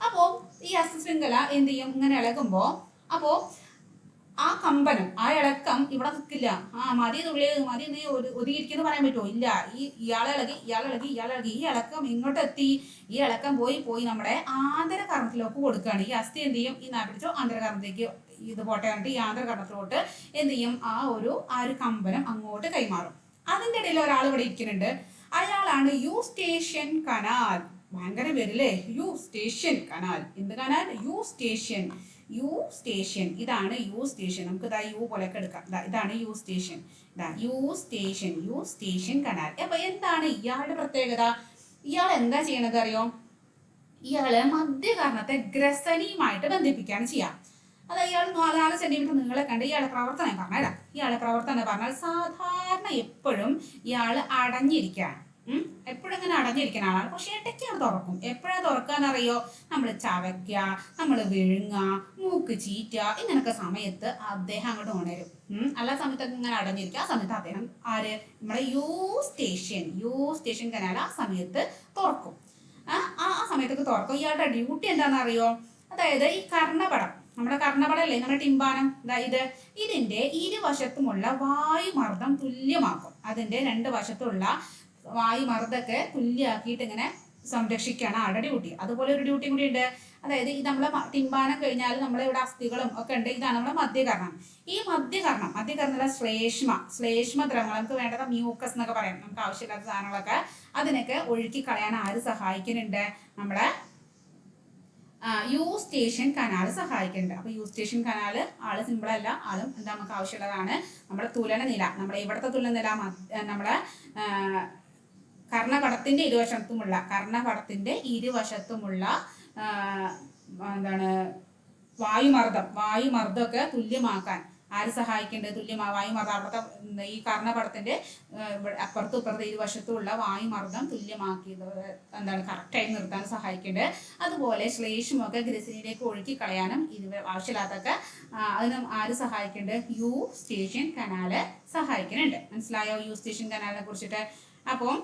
അപ്പോൾ ഈ അസ്ഥി ശൃംഖല എന്ത് ചെയ്യും? ഇങ്ങനെ ഇളകുമ്പോൾ അപ്പോൾ ആ കമ്പനം, ആ ഇളക്കം ഇവിടെ നിൽക്കില്ല. മതി നീ ഒതുങ്ങിയിരിക്കുന്നു പറയാൻ പറ്റുമോ? ഇല്ല. ഇയാളിളകി ഈ ഇളക്കം ഇങ്ങോട്ട് എത്തി. ഈ ഇളക്കം പോയി നമ്മുടെ ആന്തരകർണത്തിലേക്ക് കൊടുക്കുകയാണ്. ഈ അസ്ഥി എന്ത് ചെയ്യും? ഈ നാപ്പിടിച്ചോ ആന്തരകർണത്തിലേക്ക് ഇത് പോട്ടെ കണ്ടിട്ട് ഈ ആന്തരകർണത്തിലോട്ട് എന്ത് ചെയ്യും? ആ ഒരു കമ്പനം അങ്ങോട്ട് കൈമാറും. അതിൻ്റെ ഇടയിൽ ഒരാൾ ഇവിടെ ഇരിക്കുന്നുണ്ട്. അയാളാണ് യൂസ്റ്റേഷ്യൻ കനാൽ. ഭയങ്കര പേരല്ലേ? Eustachian canal. എന്ത് കനാൽ? യൂസ്റ്റേഷ്യൻ. ഇതാണ് യൂസ്റ്റേഷ്യൻ. നമുക്ക് ഇതാ യു പോലെയൊക്കെ എടുക്കാം. ഇതാണ് യൂസ്റ്റേഷ്യൻ. Eustachian canal. അപ്പൊ എന്താണ് ഇയാളുടെ പ്രത്യേകത? ഇയാൾ എന്താ ചെയ്യണത് അറിയോ? ഇയാള് മധ്യകർണത്തെ ഗ്രസനിയുമായിട്ട് ബന്ധിപ്പിക്കുകയാണ് ചെയ്യാം. അത് ഇയാൾ 4 സെന്റിമീറ്റർ നീളെ കണ്ട് ഇയാളെ പ്രവർത്തനം പറഞ്ഞുതരാം. പറഞ്ഞാൽ സാധാരണ എപ്പോഴും ഇയാൾ അടഞ്ഞിരിക്കുകയാണ്. എപ്പോഴും ഇങ്ങനെ അടഞ്ഞിരിക്കുന്ന ആളാണ്. പക്ഷെ ഇടയ്ക്കാണ് തുറക്കും. എപ്പോഴാണ് തുറക്കാന്നറിയോ? നമ്മൾ ചവയ്ക്കുക, നമ്മൾ വിഴുങ്ങുക, മൂക്ക് ചീറ്റുക, ഇങ്ങനൊക്കെ സമയത്ത് അദ്ദേഹം അങ്ങോട്ട് ഉണരും. അല്ല സമയത്തൊക്കെ ഇങ്ങനെ അടഞ്ഞിരിക്കുക. ആ സമയത്ത് അദ്ദേഹം നമ്മുടെ യൂസ്റ്റേഷ്യൻ കനാൽ ആ സമയത്ത് തുറക്കും. ആ സമയത്തൊക്കെ തുറക്കും. ഇയാളുടെ ഡ്യൂട്ടി എന്താണെന്നറിയോ? അതായത് ഈ നമ്മുടെ കർണപടം അല്ലേ, നമ്മുടെ ടിമ്പാനം, ഇതിന്റെ ഇരുവശത്തുമുള്ള വായുമർദ്ദം തുല്യമാക്കും. അതിന്റെ 2 വശത്തുള്ള വായുമർദ്ദമൊക്കെ തുല്യമാക്കിയിട്ട് ഇങ്ങനെ സംരക്ഷിക്കുകയാണ് ആളുടെ ഡ്യൂട്ടി. അതുപോലെ ഒരു ഡ്യൂട്ടി കൂടി ഉണ്ട്. അതായത് ഈ നമ്മളെ ടിമ്പാനം കഴിഞ്ഞാൽ നമ്മളെ ഇവിടെ അസ്ഥികളും ഒക്കെ ഉണ്ട്. ഇതാണ് നമ്മുടെ മധ്യകർണം. ഈ മധ്യകർണത്തിലെ ശ്ലേഷ്മ ദ്രവങ്ങൾ, നമുക്ക് വേണ്ടത് മ്യൂക്കസ് എന്നൊക്കെ പറയാം. നമുക്ക് ആവശ്യമില്ലാത്ത സാധനങ്ങളൊക്കെ അതിനൊക്കെ ഒഴുക്കി കളയാൻ ആര് സഹായിക്കുന്നുണ്ട്? നമ്മുടെ യൂസ്റ്റേഷ്യൻ കനാൽ സഹായിക്കുന്നുണ്ട്. അപ്പൊ യൂസ്റ്റേഷ്യൻ കനാൽ ആള് സിമ്പിൾ അല്ല, ആളും എന്താ നമുക്ക് ആവശ്യമുള്ളതാണ്. നമ്മുടെ തുലനനില, നമ്മുടെ ഇവിടുത്തെ തുലനനില നമ്മളെ കർണപടത്തിന്റെ ഇരുവശത്തുമുള്ള വായുമർദ്ദമൊക്കെ തുല്യമാക്കാൻ ആര് സഹായിക്കേണ്ടത്? വായുമർദ്ദം അവിടുത്തെ ഈ കർണപടത്തിന്റെ അപ്പുറത്തും ഇപ്പുറത്തും ഇരുവശത്തുമുള്ള വായുമർദ്ദം തുല്യമാക്കിയത് കറക്റ്റായി നിർത്താൻ സഹായിക്കേണ്ടത്. അതുപോലെ ശ്ലേഷ്മൊക്കെ ഗ്രസിനിലേക്ക് ഒഴുക്കി കളയാനും ഇത് ആവശ്യമില്ലാത്തൊക്കെ അതിനും ആര് സഹായിക്കേണ്ടത്? യൂസ്റ്റേഷ്യൻ കനാല് സഹായിക്കുന്നുണ്ട്. മനസ്സിലായോ യൂസ്റ്റേഷ്യൻ കനാലിനെ കുറിച്ചിട്ട്? അപ്പോൾ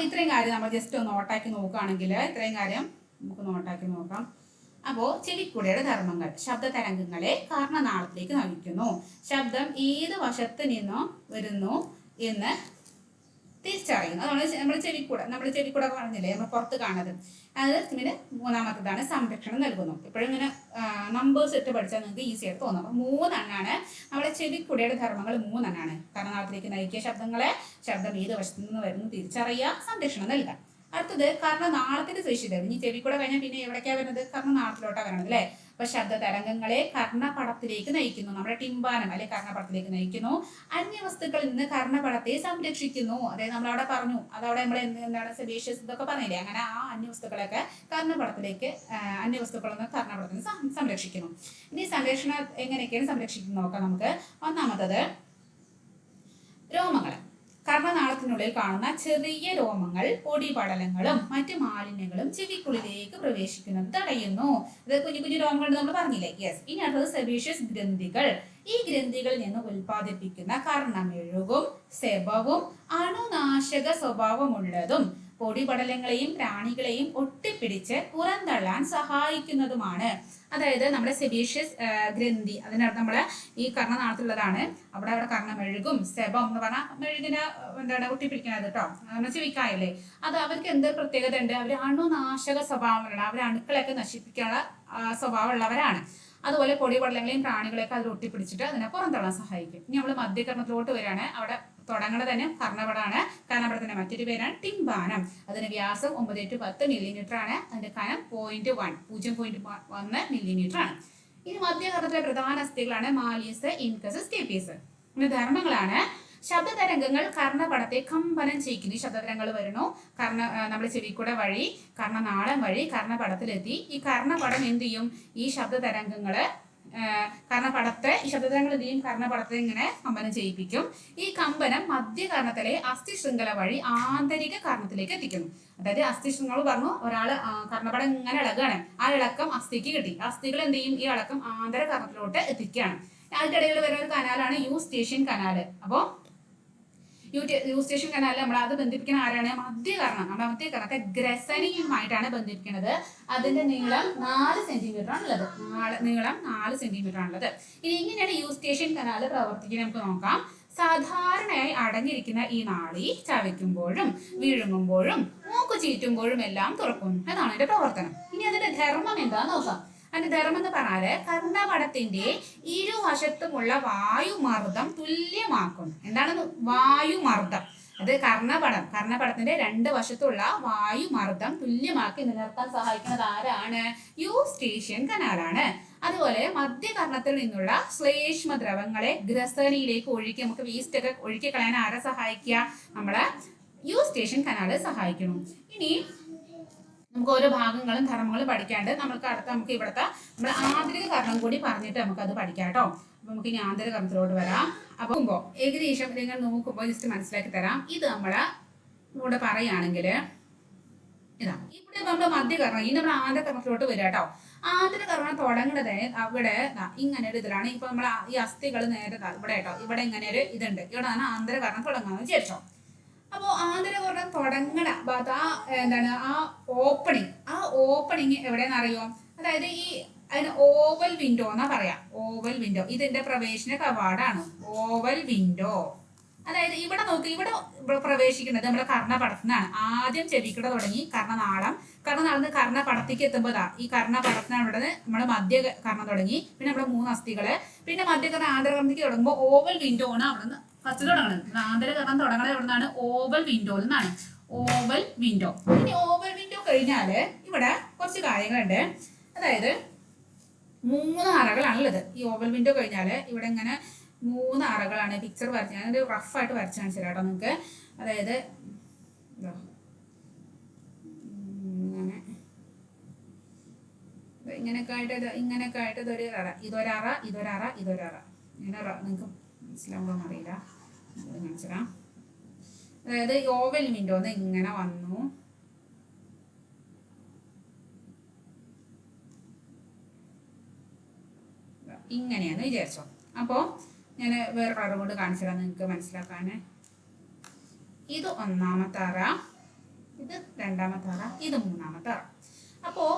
ഇത്രയും കാര്യം നമ്മൾ ജസ്റ്റ് ഒന്ന് നോട്ടാക്കി നോക്കുകയാണെങ്കിൽ ഇത്രയും കാര്യം നമുക്ക് നോട്ടാക്കി നോക്കാം. അപ്പോൾ ചെവിക്കുടയുടെ ധർമ്മങ്ങൾ ശബ്ദ തരംഗങ്ങളെ കർണനാളത്തിലേക്ക് നയിക്കുന്നു. ശബ്ദം ഏത് വശത്ത് നിന്നും വരുന്നു എന്ന് തിരിച്ചറിയുന്നു. അതാണ് നമ്മൾ ചെവിക്കുട പറഞ്ഞില്ലേ, നമ്മൾ പുറത്ത് കാണുന്നത്. അത് പിന്നെ മൂന്നാമത്തേതാണ് സംരക്ഷണം നൽകുന്നു. ഇപ്പോഴും ഇങ്ങനെ നമ്പേഴ്സ് ഇട്ട് പഠിച്ചാൽ നിങ്ങൾക്ക് ഈസി ആയിട്ട് തോന്നും. അപ്പോൾ 3 എണ്ണാണ് നമ്മുടെ ചെവിക്കുടയുടെ ധർമ്മങ്ങൾ. 3 എണ്ണാണ്. കർണനാളത്തിലേക്ക് നയിക്കുക ശബ്ദങ്ങളെ, ശബ്ദം ഏത് വശത്തു നിന്ന് വരുന്നു തിരിച്ചറിയുക, സംരക്ഷണം നൽകുക. അടുത്തത് കർണനാളത്തിന്റെ സവിശേഷത. ഇനി ചെവി കൂടെ കഴിഞ്ഞാൽ പിന്നെ എവിടേക്കാ വരുന്നത്? കർണനാളത്തിലോട്ടാ വരുന്നത് അല്ലെ. അപ്പൊ ശബ്ദ തരംഗങ്ങളെ കർണപടത്തിലേക്ക് നയിക്കുന്നു, നമ്മുടെ ടിമ്പാനം അല്ലെ കർണപടത്തിലേക്ക് നയിക്കുന്നു. അന്യവസ്തുക്കളിൽ നിന്ന് കർണപടത്തെ സംരക്ഷിക്കുന്നു. അതായത് നമ്മളവിടെ പറഞ്ഞു, അതവിടെ നമ്മൾ എന്താണ് സെബേഷ്യസ് ഇതൊക്കെ പറഞ്ഞില്ലേ, അങ്ങനെ ആ അന്യവസ്തുക്കളൊക്കെ കർണപടത്തിലേക്ക് അന്യവസ്തുക്കളിൽ നിന്ന് കർണപടത്തിന് സംരക്ഷിക്കുന്നു. ഇനി സംരക്ഷണം എങ്ങനെയൊക്കെയാണ് സംരക്ഷിക്കുന്നത് നോക്കാം നമുക്ക്. ഒന്നാമത്തത് രോമങ്ങൾ. കർണനാളത്തിനുള്ളിൽ കാണുന്ന ചെറിയ രോമങ്ങൾ പൊടിപടലങ്ങളും മറ്റു മാലിന്യങ്ങളും ചെവിക്കുള്ളിലേക്ക് പ്രവേശിക്കുന്നത് തടയുന്നു. ഇത് കുഞ്ഞു കുഞ്ഞു രോമങ്ങൾ നമ്മൾ പറഞ്ഞില്ലേ. യെസ്. ഇനി അടുത്തത് സെബേഷ്യസ് ഗ്രന്ഥികൾ. ഈ ഗ്രന്ഥികളിൽ നിന്ന് ഉൽപ്പാദിപ്പിക്കുന്ന കർണമെഴുകും സെബവും അണുനാശക സ്വഭാവമുള്ളതും പൊടിപടലങ്ങളെയും പ്രാണികളെയും ഒട്ടിപ്പിടിച്ച് പുറന്തള്ളാൻ സഹായിക്കുന്നതുമാണ്. അതായത് നമ്മുടെ സെബേഷ്യസ് ഗ്രന്ഥി, അതിനകത്ത് നമ്മളെ ഈ കർണനാളത്തിലുള്ളതാണ്. അവിടെ കർണമെഴുകും സെബം എന്ന് പറഞ്ഞാൽ മെഴുകിനെ എന്താണ് ഒട്ടിപ്പിടിക്കുന്നത് കേട്ടോ, നമ്മൾ ചെവിക്കായല്ലേ. അത് അവർക്ക് എന്ത് പ്രത്യേകത ഉണ്ട്? അവർ അണുനാശക സ്വഭാവമുള്ള, അവർ അണുക്കളൊക്കെ നശിപ്പിക്കാനുള്ള സ്വഭാവമുള്ളവരാണ്. അതുപോലെ പൊടിപടലങ്ങളെയും പ്രാണികളെയൊക്കെ അതിൽ ഒട്ടിപ്പിടിച്ചിട്ട് അതിനെ പുറന്തള്ളാൻ സഹായിക്കും. ഇനി നമ്മൾ മധ്യകർണത്തിലോട്ട് വരികയാണ്. അവിടെ തുടങ്ങുന്നത് തന്നെ കർണപടമാണ്. കർണപടത്തിന്റെ മറ്റൊരു പേരാണ് ടിമ്പാനം. അതിന് വ്യാസം 9 to 10 മില്ലിമീറ്റർ ആണ്. അതിന്റെ കനം 0.1 മില്ലിമീറ്റർ ആണ്. ഇനി മധ്യകർണത്തിലെ പ്രധാന അസ്ഥികളാണ് മാലിയസ്, ഇൻകസ്, സ്റ്റെപ്പീസ്. പിന്നെ ധർമ്മങ്ങളാണ്. ശബ്ദതരംഗങ്ങൾ കർണപടത്തെ കമ്പനം ചെയ്യിക്കുന്നു. ഈ ശബ്ദതരംഗങ്ങൾ വരുന്നു നമ്മുടെ ചെവിക്കൂടെ വഴി കർണനാളം വഴി കർണപടത്തിലെത്തി. ഈ കർണപടം എന്ത് ചെയ്യും? ഈ ശബ്ദതരംഗങ്ങള് ഈ ശബ്ദതരംഗങ്ങൾ എന്ത് ചെയ്യും? കർണപടത്തെ ഇങ്ങനെ കമ്പനം ചെയ്യിപ്പിക്കും. ഈ കമ്പനം മധ്യകർണത്തിലെ അസ്ഥി ശൃംഖല വഴി ആന്തരിക കർണത്തിലേക്ക് എത്തിക്കുന്നു. അതായത് അസ്ഥി ശൃംഖല പറഞ്ഞു, ഒരാള് കർണപടം ഇങ്ങനെ ഇളകാണ്, ആ ഇളക്കം അസ്ഥിക്ക് കിട്ടി. അസ്ഥികൾ എന്ത് ചെയ്യും? ഈ ഇളക്കം ആന്തര കർണത്തിലോട്ട് എത്തിക്കുകയാണ്. അതിനിടയിൽ വരുന്ന ഒരു കനാലാണ് യൂസ്റ്റേഷ്യൻ കനാല്. അപ്പോൾ യൂസ്റ്റേഷ്യൻ കനാലിൽ നമ്മൾ അത് ബന്ധിപ്പിക്കുന്ന ആരാണ്? മധ്യകർണം. നമ്മുടെ മധ്യകർണത്തെ ഗ്രസനിയുമായിട്ടാണ് ബന്ധിപ്പിക്കുന്നത്. അതിന്റെ നീളം 4 സെന്റിമീറ്റർ ആണുള്ളത്. നീളം 4 സെന്റിമീറ്റർ ആണുള്ളത്. ഇനി എങ്ങനെയാണ് യൂസ്റ്റേഷ്യൻ കനാല് പ്രവർത്തിക്കുന്നത് നമുക്ക് നോക്കാം. സാധാരണയായി അടങ്ങിയിരിക്കുന്ന ഈ നാളി ചവയ്ക്കുമ്പോഴും വിഴുങ്ങുമ്പോഴും മൂക്ക് ചീറ്റുമ്പോഴും എല്ലാം തുറക്കും. അതാണ് അതിന്റെ പ്രവർത്തനം. ഇനി അതിന്റെ ധർമ്മം എന്താന്ന് നോക്കാം. അതിന്റെ ധർമ്മം എന്ന് പറഞ്ഞാല് കർണപടത്തിന്റെ ഇരുവശത്തുമുള്ള വായുമർദ്ദം തുല്യമാക്കും. എന്താണ് വായുമർദ്ദം? അത് കർണപടത്തിന്റെ 2 വശത്തുള്ള വായുമർദ്ദം തുല്യമാക്കി നിലനിർത്താൻ സഹായിക്കുന്നത് ആരാണ്? യൂസ്റ്റേഷ്യൻ കനാലാണ്. അതുപോലെ മധ്യകർണത്തിൽ നിന്നുള്ള ശ്ലേഷ്മ ദ്രവങ്ങളെ ഗ്രസനിയിലേക്ക് ഒഴുക്കി നമുക്ക് വേസ്റ്റ് ഒക്കെ ഒഴുക്കി കളയാൻ ആരെ സഹായിക്കുക? നമ്മളെ യൂസ്റ്റേഷ്യൻ കനാല് സഹായിക്കുന്നു. ഇനി നമുക്ക് ഓരോ ഭാഗങ്ങളും ധർമ്മങ്ങളും പഠിക്കാണ്ട് നമുക്ക് ഇവിടുത്തെ നമ്മുടെ ആന്തരിക കർണം കൂടി പറഞ്ഞിട്ട് നമുക്ക് അത് പഠിക്കാം കേട്ടോ. അപ്പൊ നമുക്ക് ഇനി ആന്തരിക കർണത്തിലോട്ട് വരാം. അപ്പൊ ഏകദേശം നിങ്ങൾ നോക്കുമ്പോൾ ജസ്റ്റ് മനസ്സിലാക്കി തരാം. ഇത് നമ്മളെ ഇവിടെ പറയുകയാണെങ്കിൽ ഇതാ ഇവിടെ നമ്മുടെ മധ്യകർണം, ഈ നമ്മുടെ ആന്തരിക കർണത്തിലോട്ട് വരിക കേട്ടോ. ആന്തരിക കർണം തുടങ്ങുന്നത് ഇവിടെ ഇങ്ങനെ ഒരു ഇതിലാണ്. ഇപ്പൊ നമ്മൾ ഈ അസ്ഥികൾ നേരെ ഇവിടെ കേട്ടോ, ഇവിടെ ഇങ്ങനെ ഒരു ഇതുണ്ട്. ഇവിടെയാണ് ആന്തരിക കർണം തുടങ്ങുന്നത് ശേഷം. അപ്പോൾ ആന്തരികകർണം തുടങ്ങണ എന്താണ് ആ ഓപ്പണിങ് എവിടെയെന്ന് അറിയോ? അതായത് അതിന് ഓവൽ വിൻഡോ എന്നാ പറയാ. ഓവൽ വിൻഡോ ഇതിന്റെ പ്രവേശന കവാടാണ്. ഓവൽ വിൻഡോ അതായത് ഇവിടെ നോക്കി, ഇവിടെ പ്രവേശിക്കുന്നത് നമ്മുടെ കർണപടത്തിനാണ്. ആദ്യം ചെവിക്കട തുടങ്ങി കർണനാളം കർണപടത്തേക്ക് എത്തുമ്പോൾ ഈ കർണപടത്തിനാണ് ഇവിടെ നമ്മൾ മധ്യകർണം തുടങ്ങി, പിന്നെ നമ്മുടെ 3 അസ്ഥികള്, പിന്നെ മധ്യകർണം ആന്തരകർണത്തേക്ക് തുടങ്ങുമ്പോൾ ഓവൽ വിൻഡോ ആണ് അവിടെ ഫസ്റ്റ് തുടങ്ങുന്നത്. ആന്തരകർണം തുടങ്ങുന്നത് എവിടെ നിന്നാണ്? ഓവൽ വിൻഡോയിൽ നിന്നാണ്. Oval window. ഇനി ഓവൽ വിൻഡോ കഴിഞ്ഞാല് ഇവിടെ കുറച്ച് കാര്യങ്ങളുണ്ട്. അതായത് 3 അറകളാണുള്ളത്. ഈ ഓവൽ വിൻഡോ കഴിഞ്ഞാല് ഇവിടെ ഇങ്ങനെ 3 അറകളാണ്. പിക്ചർ വരച്ച് ഞാനൊരു റഫായിട്ട് വരച്ച് കാണിച്ചു തരാം കേട്ടോ നിങ്ങൾക്ക്. അതായത് ഇങ്ങനെയൊക്കെ ആയിട്ട് ഇതൊരു അറ, ഇതൊരറ, ഇങ്ങനെ നിങ്ങൾക്ക് മനസ്സിലാവുമ്പോൾ അറിയില്ല, കാണിച്ചു തരാം. അതായത് ഓവൽ വിൻഡോന്ന് ഇങ്ങനെ വന്നു, ഇങ്ങനെയാന്ന് വിചാരിച്ചോ. അപ്പോൾ ഞാൻ വേറെ കളർ കൊണ്ട് കാണിച്ചു തരാം നിങ്ങൾക്ക് മനസ്സിലാക്കാൻ. ഇത് 1ാമത്തെ അറ, ഇത് 2ാമത്തെ അറ, ഇത് 3ാമത്തെ അറ. അപ്പോൾ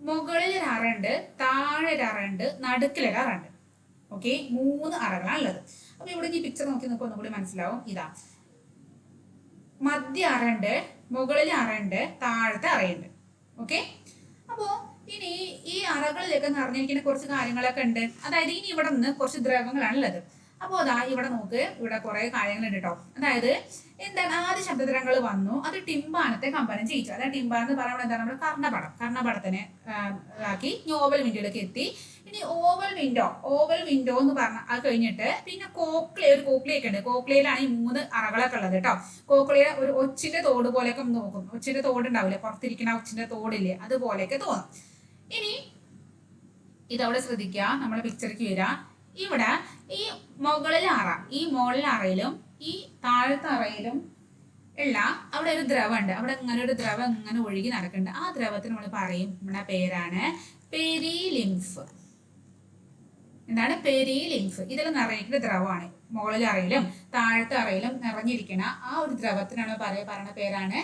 മുകളിൽ ഒരു അറയുണ്ട്, താഴെ ഒരു അറയുണ്ട്, നടുക്കിലൊരു അറയുണ്ട്. ഓക്കെ, 3 അറകളാണ് ഉള്ളത്. അപ്പൊ ഇവിടെ ഈ പിക്ചർ നോക്കി നമുക്ക് ഒന്നുകൂടി മനസ്സിലാവും. ഇതാ മധ്യ അറയുണ്ട്, മുകളിൽ അറയുണ്ട്, താഴത്തെ അറയുണ്ട്. ഓക്കെ, അപ്പോ ഇനി ഈ അറകളിലേക്ക് നിറഞ്ഞിരിക്കുന്ന കുറച്ച് കാര്യങ്ങളൊക്കെ ഉണ്ട്. അതായത് ഇനി ഇവിടെ നിന്ന് കുറച്ച് ദ്രവങ്ങളാണ് ഉള്ളത്. അപ്പോൾ അതാ ഇവിടെ നോക്ക്, ഇവിടെ കുറെ കാര്യങ്ങളുണ്ട് കേട്ടോ. അതായത് എന്താണ്, ആദ്യ ശബ്ദതരംഗങ്ങൾ വന്നു, അത് ടിമ്പാനത്തെ കമ്പനം ചെയ്യിച്ചു. അതായത് ടിമ്പാനം എന്ന് പറയുമ്പോൾ എന്താണ്, നമ്മുടെ കർണപടത്തിനെ ആക്കി ഓവൽ വിൻഡോയിലേക്ക് എത്തി. ഇനി ഓവൽ വിൻഡോ എന്ന് പറഞ്ഞ അത് കഴിഞ്ഞിട്ട് പിന്നെ ഒരു കോക്ലിയൊക്കെ ഉണ്ട്. കോക്ലിയയിലാണ് ഈ 3 അറകളൊക്കെ ഉള്ളത് കേട്ടോ. കോക്ലിയ ഒരു ഒച്ചിന്റെ തോട് പോലെയൊക്കെ നോക്കും. ഒച്ചിന്റെ തോട് ഉണ്ടാവില്ലേ, പുറത്തിരിക്കുന്ന ഒച്ചിന്റെ തോടില്ലേ, അതുപോലെയൊക്കെ തോന്നും. ഇനി ഇതവിടെ ശ്രദ്ധിക്കുക, നമ്മളെ പിക്ചറിക്ക് വരാം. ഇവിടെ ഈ മുകളിലെ അറയിലും ഈ താഴത്തെ അറയിലും ഉള്ള അവിടെ ഒരു ദ്രവം ഉണ്ട്. അവിടെ ഇങ്ങനെ ഒരു ദ്രവം ഇങ്ങനെ ഒഴുകി നടക്കുന്നുണ്ട്. ആ ദ്രവത്തിന് നമ്മൾ പറയും, നമ്മുടെ പേരാണ് പെരിലിംഫ്. എന്താണ്, പെരിലിംഫ്. ഇതിൽ നിറഞ്ഞിരിക്കുന്ന ദ്രവമാണ്. മുകളിലെ അറയിലും താഴത്തെ അറയിലും നിറഞ്ഞിരിക്കുന്ന ആ ഒരു ദ്രവത്തിനാണ് പറയുന്ന പേരാണ്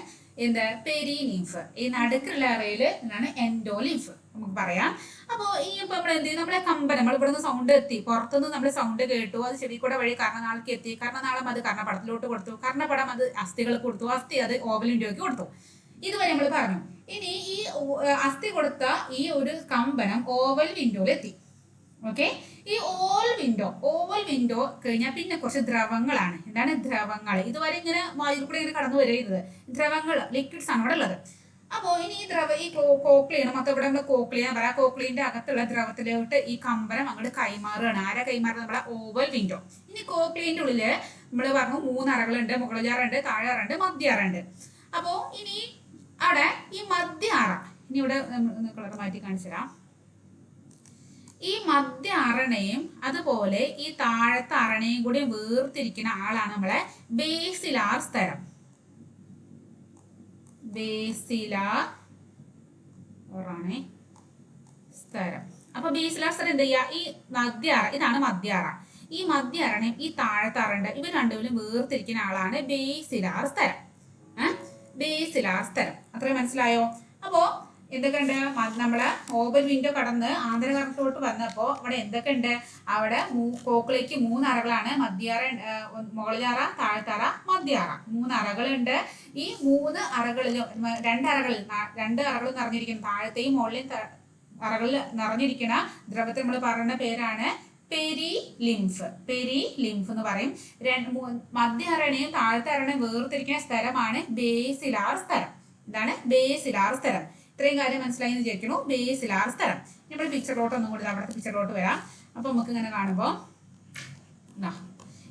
എന്ത്, പെരിലിംഫ്. ഈ നടുക്കുള്ള അറയിൽ എന്താണ്, എൻഡോലിംഫ് നമുക്ക് പറയാം. അപ്പോൾ ഈ ഇപ്പൊ നമ്മൾ എന്ത് ചെയ്യും, നമ്മളെ കമ്പനം, നമ്മൾ ഇവിടുന്ന് സൗണ്ട് എത്തി, പുറത്തുനിന്ന് നമ്മൾ സൗണ്ട് കേട്ടു, അത് ചെവിക്കൂടെ വഴി കർണനാളിക്ക് എത്തി, കർണനാളം അത് കർണപടത്തിലോട്ട് കൊടുത്തു, കർണപടം അത് അസ്ഥികൾക്ക് കൊടുത്തു, അസ്ഥി അത് ഓവൽ വിൻഡോയ്ക്ക് കൊടുത്തു. ഇതുവരെ നമ്മൾ പറഞ്ഞു. ഇനി ഈ അസ്ഥി കൊടുത്ത ഈ ഒരു കമ്പനം ഓവൽ വിൻഡോയിൽ എത്തി. ഓക്കെ, ഈ ഓവൽ വിൻഡോ കഴിഞ്ഞാൽ പിന്നെ കുറച്ച് ദ്രവങ്ങളാണ്. എന്താണ്, ദ്രവങ്ങൾ. ഇതുവരെ ഇങ്ങനെ വായിൽ കൂടെ ഇങ്ങനെ കടന്നു വരുന്നത് ദ്രവങ്ങൾ, ലിക്വിഡ്സ് ആണ് ഇവിടെ ഉള്ളത്. അപ്പോൾ ഇനി ഈ കോക്ലിയാണ് മൊത്തം ഇവിടെ നമ്മൾ കോക്ലിയ പറയാം. കോക്ലിന്റെ അകത്തുള്ള ദ്രവത്തിലോട്ട് ഈ കമ്പനം അങ്ങോട്ട് കൈമാറുകയാണ്. ആരാ കൈമാറുന്നത്, നമ്മളെ ഓവൽ വിൻഡോ. ഇനി കോക്ലിന്റെ ഉള്ളില് നമ്മൾ പറഞ്ഞു 3 അറകളുണ്ട്, മുകളിലാറുണ്ട്, താഴെയാറുണ്ട്, മധ്യാറുണ്ട്. അപ്പോൾ ഇനി അവിടെ ഈ മധ്യാറ, ഇനി ഇവിടെ കളർ മാറ്റി കാണിച്ചു തരാം. ഈ മധ്യ അറണയും അതുപോലെ ഈ താഴത്തെ അറണയും കൂടി വേർതിരിക്കുന്ന ആളാണ് നമ്മളെ ബേസിലാർ സ്തരം. അപ്പൊ ബേസിലാർ സ്തരം എന്ത് ചെയ്യുക, ഈ മധ്യാറ, ഇതാണ് മധ്യാറ. ഈ മധ്യാറണയും ഈ താഴത്തെ അറണ്ട് ഇവർ രണ്ടുപേരും വേർതിരിക്കുന്ന ആളാണ് ബേസിലാർ സ്തരം. ബേസിലാർ സ്തരം. അത്രയും മനസ്സിലായോ? അപ്പോ എന്തൊക്കെയുണ്ട്, നമ്മളെ ഓവൽ വിൻഡോ കടന്ന് ആന്തരകർണത്തോട്ട് വന്നപ്പോ അവിടെ എന്തൊക്കെയുണ്ട്, അവിടെ കോക്ലിക്ക് 3 അറകളാണ്. മധ്യാറ, മുകളിലറ, താഴത്തറ, മധ്യാറ. 3 അറകളുണ്ട്. ഈ 3 അറകളിലും 2 അറകൾ നിറഞ്ഞിരിക്കുന്ന, താഴത്തെയും മുകളിലെയും അറകളിൽ നിറഞ്ഞിരിക്കുന്ന ദ്രവത്തെ നമ്മൾ പറയുന്ന പേരാണ് പെരിലിംഫ്. പെരിലിംഫ് എന്ന് പറയും. മധ്യ അറണയും താഴത്തെ അറണയും വേർതിരിക്കുന്ന സ്ഥലമാണ് ബേസിലാർ സ്ഥലം. ഇതാണ് ബേസിലാർ സ്ഥലം. ഇത്രയും കാര്യം മനസ്സിലായി എന്ന് വിചാരിക്കുന്നു. ബേസിലാർ സ്ഥലം. നമ്മൾ പിക്ചറിലോട്ട് ഒന്നും കൂടി അവിടുത്തെ പിക്ചറിലോട്ട് വരാം. അപ്പൊ നമുക്ക് ഇങ്ങനെ കാണുമ്പോൾ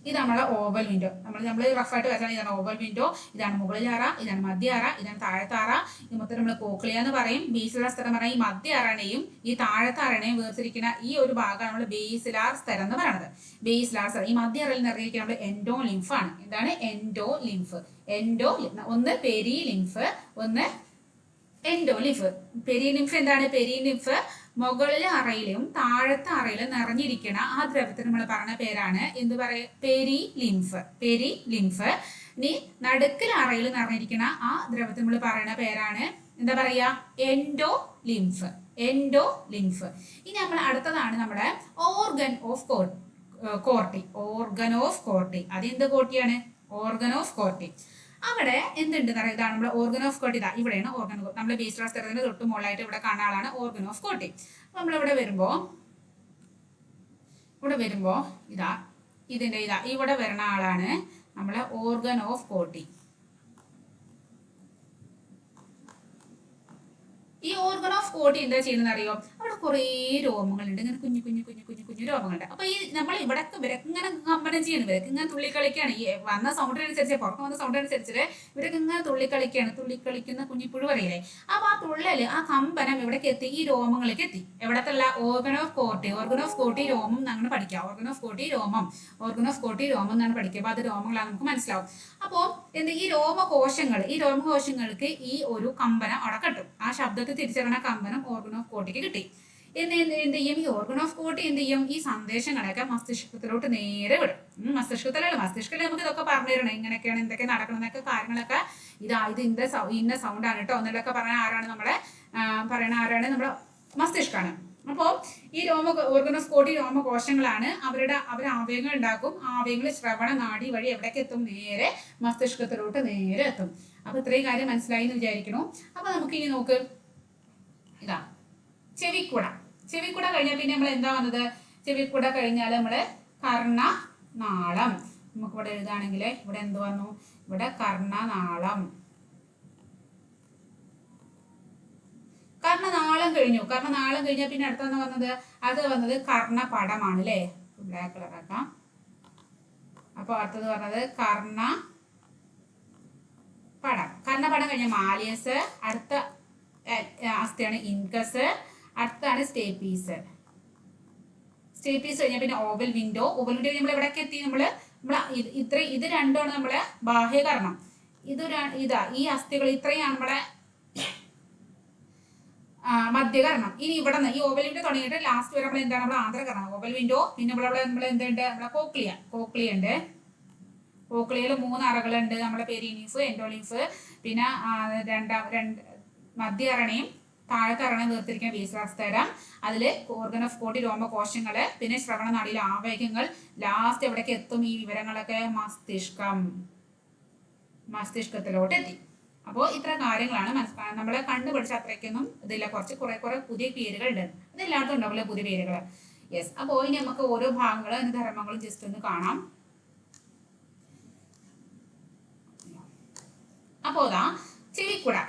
ഇത് നമ്മളെ ഓവൽ വിൻഡോ. നമ്മൾ റഫായിട്ട് വരച്ചാൽ ഇതാണ് ഓവൽ വിൻഡോ, ഇതാണ് മുകളിലറ, ഇതാണ് മധ്യാറ, ഇതാണ് താഴത്താറ. ഇത് മൊത്തം നമ്മൾ കോക്ലിയ എന്ന് പറയും. ബേസിലാർ സ്ഥലം പറഞ്ഞാൽ ഈ മധ്യ അറണയും ഈ താഴത്തെ അറണയും വേർതിരിക്കുന്ന ഈ ഒരു ഭാഗമാണ് നമ്മൾ ബേസിലാർ സ്ഥലം എന്ന് പറയുന്നത്. ബേസിലാർ സ്ഥലം. ഈ മധ്യ അറയിൽ നിറഞ്ഞിരിക്കുന്ന നമ്മൾ എൻഡോലിംഫ് ആണ്. എന്താണ്, എൻഡോലിംഫ്. ഒന്ന് പെരിലിംഫ്, ഒന്ന് എൻഡോലിംഫ്. പെരിലിംഫ് എന്താണ്, പെരിലിംഫ് മുകളിലെ അറയിലും താഴത്തെ അറയിലും നിറഞ്ഞിരിക്കുന്ന ആ ദ്രവത്തിന് നമ്മൾ പറഞ്ഞ പേരാണ് എന്ത് പറയാ, പെരിലിംഫ്. പെരിലിംഫ്. ഇനി നടുക്കിൽ അറയിൽ നിറഞ്ഞിരിക്കുന്ന ആ ദ്രവത്തിന് നമ്മൾ പറയുന്ന പേരാണ് എന്താ പറയാ, എൻഡോലിംഫ്. എൻഡോലിംഫ്. ഇനി നമ്മൾ അടുത്തതാണ് നമ്മുടെ organ of Corti. Organ of Corti. അത് എന്ത് കോട്ടിയാണ്, ഓർഗൻ ഓഫ് കോർട്ടി. അവിടെ എന്തുണ്ട് പറയുക, ഇതാണ് നമ്മുടെ ഓർഗൻ ഓഫ് കോർട്ടി. ഇതാ ഇവിടെയാണ് ഓർഗൻ. നമ്മുടെ ബേസിലാർ സ്ഥലത്തിന് തൊട്ട് മുകളിലായിട്ട് ഇവിടെ കാണുന്ന ആളാണ് ഓർഗൻ ഓഫ് കോർട്ടി. അപ്പൊ നമ്മളിവിടെ വരുമ്പോ ഇവിടെ വരുന്ന ആളാണ് നമ്മളെ ഓർഗൻ ഓഫ് കോർട്ടി. ഈ ഓർഗൻ ഓഫ് കോർട്ടി എന്താ ചെയ്യുന്നത് അറിയോ, അവിടെ കുറേ രോമങ്ങളുണ്ട്, ഇങ്ങനെ കുഞ്ഞു കുഞ്ഞു കുഞ്ഞു കുഞ്ഞു കുഞ്ഞു രോമങ്ങളുണ്ട്. അപ്പൊ ഈ നമ്മൾ ഇവിടെ ഇവരൊക്കെ ഇങ്ങനെ കമ്പനം ചെയ്യണം, ഇവരൊക്കെ ഇങ്ങനെ തുള്ളിക്കളിക്കുകയാണ്. ഈ വന്ന സൗണ്ടിനനുസരിച്ച്, പുറത്ത് വന്ന സൗണ്ടിനനുസരിച്ച് ഇവരൊക്കെ ഇങ്ങനെ തുള്ളിക്കളിക്കുന്ന കുഞ്ഞിപ്പുഴു പറയില്ലേ. അപ്പൊ ആ തുള്ളല്, ആ കമ്പനം ഇവിടേക്ക് എത്തി, ഈ രോമങ്ങളിലേക്ക് എത്തി. എവിടത്തുള്ള organ of Corti. Organ of Corti രോമം അങ്ങനെ പഠിക്കാം. ഓർഗൻ ഓഫ് കോർട്ടി രോമം എന്നാണ് പഠിക്കുക. അപ്പൊ അത് രോമങ്ങളാണ് നമുക്ക് മനസ്സിലാവും. അപ്പോൾ ഈ രോമകോശങ്ങൾക്ക് ഈ ഒരു കമ്പനം അവിടെ കിട്ടും. ആ ശബ്ദത്തെ തിരിച്ചറിയുന്ന കമ്പനം ഓർഗൻ ഓഫ് കോർട്ടിക്ക് കിട്ടി. എന്ത് ചെയ്യും, ഈ ഓർഗൻ ഓഫ് കോർട്ടി എന്ത് ചെയ്യും, ഈ സന്ദേശങ്ങളൊക്കെ മസ്തിഷ്കത്തിലോട്ട് നേരെ വിടും. മസ്തിഷ്കത്തിൽ നമുക്ക് ഇതൊക്കെ പറഞ്ഞു തരണം, ഇങ്ങനെയൊക്കെയാണ് എന്തൊക്കെ നടക്കണമെന്നൊക്കെ കാര്യങ്ങളൊക്കെ. ഇത് ഇന്ന സൗണ്ടാണ് കേട്ടോ എന്നൊക്കെ ആരാണ് നമ്മുടെ നമ്മുടെ മസ്തിഷ്കമാണ്. അപ്പോൾ ഈ ഓർഗൻ ഓഫ് കോർട്ടി രോമകോശങ്ങളാണ്. അവർ ആവേഗങ്ങൾ ഉണ്ടാക്കും. ആവേഗങ്ങൾ ശ്രവണ നാഡി വഴി എവിടേക്ക് എത്തും, നേരെ മസ്തിഷ്കത്തിലോട്ട് നേരെ എത്തും. അപ്പൊ ഇത്രയും കാര്യം മനസ്സിലായി എന്ന് വിചാരിക്കുന്നു. അപ്പൊ നമുക്ക് ഇനി നോക്ക്, ഇതാ ചെവിക്കുട കഴിഞ്ഞാൽ പിന്നെ നമ്മൾ എന്താ വന്നത്, ചെവിക്കുട കഴിഞ്ഞാൽ നമ്മള് നാളം. നമുക്ക് ഇവിടെ എഴുതുകയാണെങ്കിൽ ഇവിടെ എന്ത് വന്നു? ഇവിടെ കർണനാളം. കർണനാളം കഴിഞ്ഞു. കർണനാളം കഴിഞ്ഞാൽ പിന്നെ അടുത്തെന്ന് വന്നത് അത് വന്നത് കർണപടമാണ് അല്ലേ? ബ്ലാക്ക് കളർ ആക്കാം. അപ്പൊ അടുത്തത് പറഞ്ഞത് കർണപടം. കർണപടം കഴിഞ്ഞ മാലിയസ്. അടുത്ത അസ്ഥിയാണ് ഇൻകസ്. അടുത്താണ് സ്റ്റേപ്പീസ്. സ്റ്റേപ്പീസ് കഴിഞ്ഞാൽ പിന്നെ ഓവൽ വിൻഡോ. ഓവൽ വിൻഡോ നമ്മൾ എവിടെയൊക്കെ എത്തി? ഇത് രണ്ടുമാണ് നമ്മളെ ബാഹ്യകർണം. ഇതാ ഈ അസ്ഥികൾ ഇത്രയാണ് നമ്മളെ മധ്യകർണം. ഇനി ഇവിടെ നിന്ന് ഈ ഓവൽ വിൻഡോ തുടങ്ങിയിട്ട് ലാസ്റ്റ് വരെ നമ്മൾ എന്താണ്? നമ്മൾ ആന്തരകർണം. Oval window. പിന്നെ ഇവിടെ നമ്മൾ എന്തുണ്ട്? നമ്മളെ കോക്ലിയ ഉണ്ട്. കോക്ലിയയിൽ 3 അറകളുണ്ട്. നമ്മുടെ പെരിനീഫ്, എൻഡോലിംഫ്, പിന്നെ മധ്യകരണയും താഴത്തെ അറണയും വേർതിരിക്കാൻ ബേസിലാസ്തരം. അതിൽ ഓർഗൻ ഓഫ് കോട്ടി രോമകോശങ്ങള്, പിന്നെ ശ്രവണനാഡിയിലെ ആവേഗങ്ങൾ. ലാസ്റ്റ് എവിടേക്ക് എത്തും ഈ വിവരങ്ങളൊക്കെ? മസ്തിഷ്കത്തിലോട്ട് എത്തി. അപ്പോൾ ഇത്ര കാര്യങ്ങളാണ് നമ്മളെ കണ്ടുപിടിച്ച അത്രയ്ക്കൊന്നും ഇതില്ല. കുറെ പുതിയ പേരുകൾ ഉണ്ട്. ഇതെല്ലായിടത്തും ഉണ്ടാവില്ല പുതിയ പേരുകൾ. യെസ്. അപ്പോൾ ഇനി നമുക്ക് ഓരോ ഭാഗങ്ങളും ധർമ്മങ്ങളും ജസ്റ്റ് ഒന്ന് കാണാം. അപ്പോൾ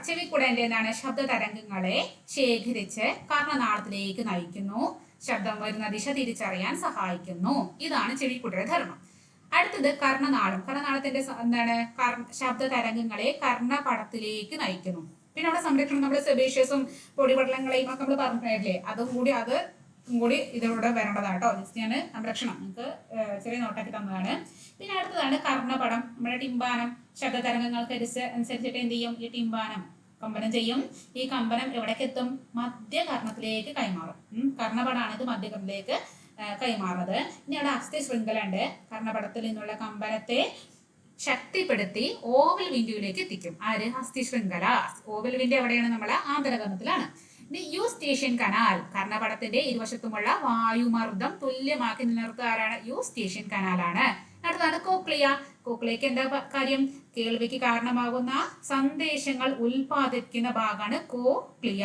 ചെവിക്കുടന്റെ എന്താണ്? ശബ്ദ തരംഗങ്ങളെ ശേഖരിച്ച് കർണനാളത്തിലേക്ക് നയിക്കുന്നു. ശബ്ദം വരുന്ന ദിശ തിരിച്ചറിയാൻ സഹായിക്കുന്നു. ഇതാണ് ചെവിക്കുടയുടെ ധർമ്മം. അടുത്തത് കർണനാളം. കർണനാളത്തിന്റെ എന്താണ്? ശബ്ദ തരംഗങ്ങളെ കർണപടത്തിലേക്ക് നയിക്കുന്നു. പിന്നെ അവിടെ സംരക്ഷണം നമ്മൾ സെബേഷ്യസും പൊടിപടലങ്ങളെയും ഒക്കെ നമ്മൾ പറഞ്ഞില്ലേ? അതും കൂടി ഇതിലൂടെ വരേണ്ടതാട്ടോ. ജസ്റ്റ് ഞാൻ സംരക്ഷണം നിങ്ങൾക്ക് ചെറിയ നോട്ടാക്കി തന്നതാണ്. പിന്നെ അടുത്തതാണ് കർണപടം. നമ്മുടെ ടിമ്പാനം. ശബ്ദ തരംഗങ്ങൾക്ക് അനുസരിച്ചിട്ട് എന്ത് ചെയ്യും? ഈ ടിമ്പാനം കമ്പനം ചെയ്യും. ഈ കമ്പനം എവിടേക്ക് എത്തും? മധ്യകർണത്തിലേക്ക് കൈമാറും. കർണപടമാണ് ഇത് മധ്യകർണത്തിലേക്ക് കൈമാറുന്നത്. ഇനി അവിടെ അസ്ഥി ശൃംഖല ഉണ്ട്. കർണപടത്തിൽ നിന്നുള്ള കമ്പനത്തെ ശക്തിപ്പെടുത്തി ഓവൽ വിൻഡോയിലേക്ക് എത്തിക്കും. ആര്? അസ്ഥി ശൃംഖല. ഓവൽ വിൻഡോ എവിടെയാണ്? നമ്മളെ ആന്തരകർണത്തിലാണ്. Eustachian canal. കർണപടത്തിന്റെ ഇരുവശത്തുമുള്ള വായുമർദ്ദം തുല്യമാക്കി നിലനിർത്തുക ആരാണ്? യൂസ്റ്റേഷ്യൻ കനാലാണ്. അടുത്താണ് കോക്ലിയ. കോക്ലിയക്ക് എന്താ കാര്യം? കേൾവിക്ക് കാരണമാകുന്ന സന്ദേശങ്ങൾ ഉൽപാദിപ്പിക്കുന്ന ഭാഗമാണ് കോക്ലിയ.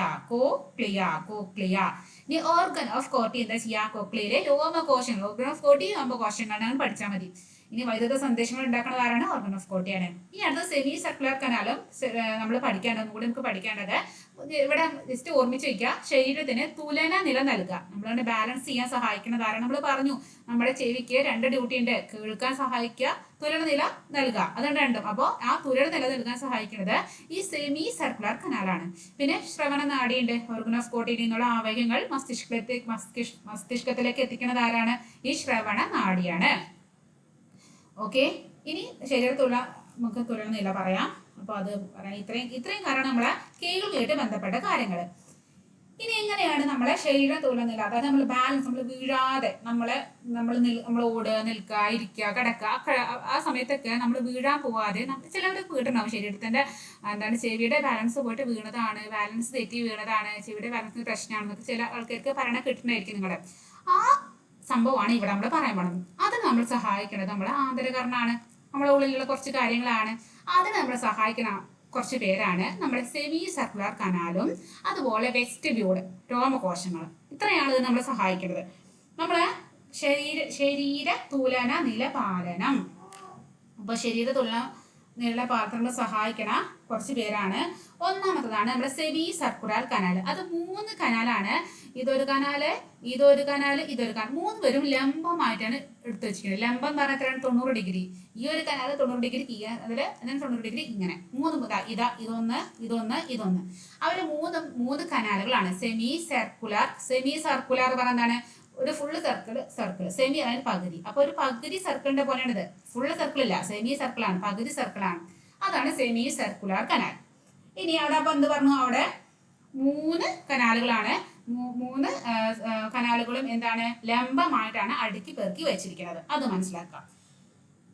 ഇനി ഓർഗൻ ഓഫ് കോട്ടി എന്താ ചെയ്യാ? കോക്ലിയയിലെ രോമകോശങ്ങൾ. ഓർഗൻ ഓഫ് കോട്ടി രോമകോശങ്ങളാണ് പഠിച്ചാൽ മതി. ഇനി വൈദ്യുത സന്ദേശങ്ങൾ ഉണ്ടാക്കുന്നത് ആരാണ്? ഓർഗൻ ഓഫ് കോട്ടിയാണ്. ഇനി അടുത്ത സെമി സർക്കുലർ കനാലും നമ്മൾ നമുക്ക് പഠിക്കേണ്ടത് ഇവിടെ ജസ്റ്റ് ഓർമ്മിച്ച് വയ്ക്കുക. ശരീരത്തിന് തുലന നില നൽകുക. നമ്മളെ ബാലൻസ് ചെയ്യാൻ സഹായിക്കുന്നത് ആരാണ്? നമ്മൾ പറഞ്ഞു നമ്മുടെ ചെവിക്ക് 2 ഡ്യൂട്ടി ഉണ്ട്. കേൾക്കാൻ സഹായിക്കുക, തുലന നില നൽകുക. അതാണ് രണ്ടും. അപ്പോൾ ആ തുലന നില നൽകാൻ സഹായിക്കുന്നത് ഈ സെമി സർക്കുലർ കനാലാണ്. പിന്നെ ശ്രവണ നാഡിയുണ്ട്. ഓർഗൻ ഓഫ് കോട്ടിയിൽ നിന്നുള്ള ആവേഗങ്ങൾ മസ്തിഷ്കത്തിലേക്ക് എത്തിക്കുന്നത് ആരാണ്? ഈ ശ്രവണ നാഡിയാണ്. ഓക്കെ. ഇനി ശരീരത്തുള്ള നമുക്ക് തുലന നില പറയാം. അപ്പൊ അത് പറയാം. ഇത്രയും കാരണം നമ്മളെ കേൾവിയായിട്ട് ബന്ധപ്പെട്ട കാര്യങ്ങൾ. ഇനി എങ്ങനെയാണ് നമ്മളെ ശരീര തുലന നില? അതായത് നമ്മൾ ബാലൻസ്, നമ്മൾ വീഴാതെ നമ്മൾ ഓടുക, നിൽക്കുക, ഇരിക്കുക, കിടക്കുക, ആ സമയത്തൊക്കെ നമ്മൾ വീഴാൻ പോവാതെ ചിലവർ വീട്ടുണ്ടാവും. ശരീരത്തിന്റെ എന്താണ് ചെവിയുടെ ബാലൻസ് പോയിട്ട് വീണതാണ്, ബാലൻസ് തെറ്റി വീണതാണ്, ചെവിയുടെ ബാലൻസിന് പ്രശ്നമാണെന്നൊക്കെ ചില ആൾക്കാർക്ക് പറയണ കിട്ടുന്നതായിരിക്കും. നിങ്ങള് ആ സംഭവമാണ് ഇവിടെ നമ്മൾ പറയാൻ പോണത്. അതിന് നമ്മൾ സഹായിക്കുന്നത് നമ്മളെ ആന്തരകർണാണ്. നമ്മളെ ഉള്ളിലുള്ള കുറച്ച് കാര്യങ്ങളാണ്. അതിന് നമ്മളെ സഹായിക്കുന്ന കുറച്ച് പേരാണ് നമ്മുടെ സെമി സർക്കുലർ കനാലും അതുപോലെ വെസ്റ്റിബ്യൂൾ രോമകോശങ്ങളും. ഇത്രയാണ് ഇത് നമ്മളെ സഹായിക്കുന്നത്. നമ്മളെ ശരീര തുലന നിലപാലനം. അപ്പൊ ശരീര തുലന നിലപാലനം നമ്മളെ സഹായിക്കണ കുറച്ച് പേരാണ്. ഒന്നാമത്തതാണ് നമ്മുടെ സെമി സർക്കുലർ കനാൽ. അത് 3 കനാലാണ്. ഇതൊരു കനാല്, 3 പേരും ലംബമായിട്ടാണ് എടുത്തു വെച്ചിരിക്കുന്നത്. ലംബം എന്ന് പറഞ്ഞാൽ 90 ഡിഗ്രി. ഈ ഒരു കനാല് 90 ഡിഗ്രി അതില് 90 ഡിഗ്രി ഇങ്ങനെ 3 ഇതൊന്ന്. അവര് 3 കനാലുകളാണ്. സെമി സർക്കുലർ പറഞ്ഞാൽ എന്താണ്? ഒരു ഫുള്ള് സർക്കിൾ. സെമി അതായത് പകുതി. അപ്പൊ ഒരു പകുതി സർക്കിളിന്റെ പോലെയാണിത്. ഫുള്ള് സർക്കിൾ ഇല്ല, സെമി സർക്കിളാണ്, പകുതി സർക്കിളാണ്. അതാണ് സെമി സർക്കുലർ കനാൽ. ഇനി അവിടെ അപ്പൊ എന്ത് പറഞ്ഞു? അവിടെ 3 കനാലുകളാണ്. 3 കനാലുകളും എന്താണ്? ലംബമായിട്ടാണ് അടുക്കി പെറുക്കി വെച്ചിരിക്കുന്നത്. അത് മനസ്സിലാക്കാം.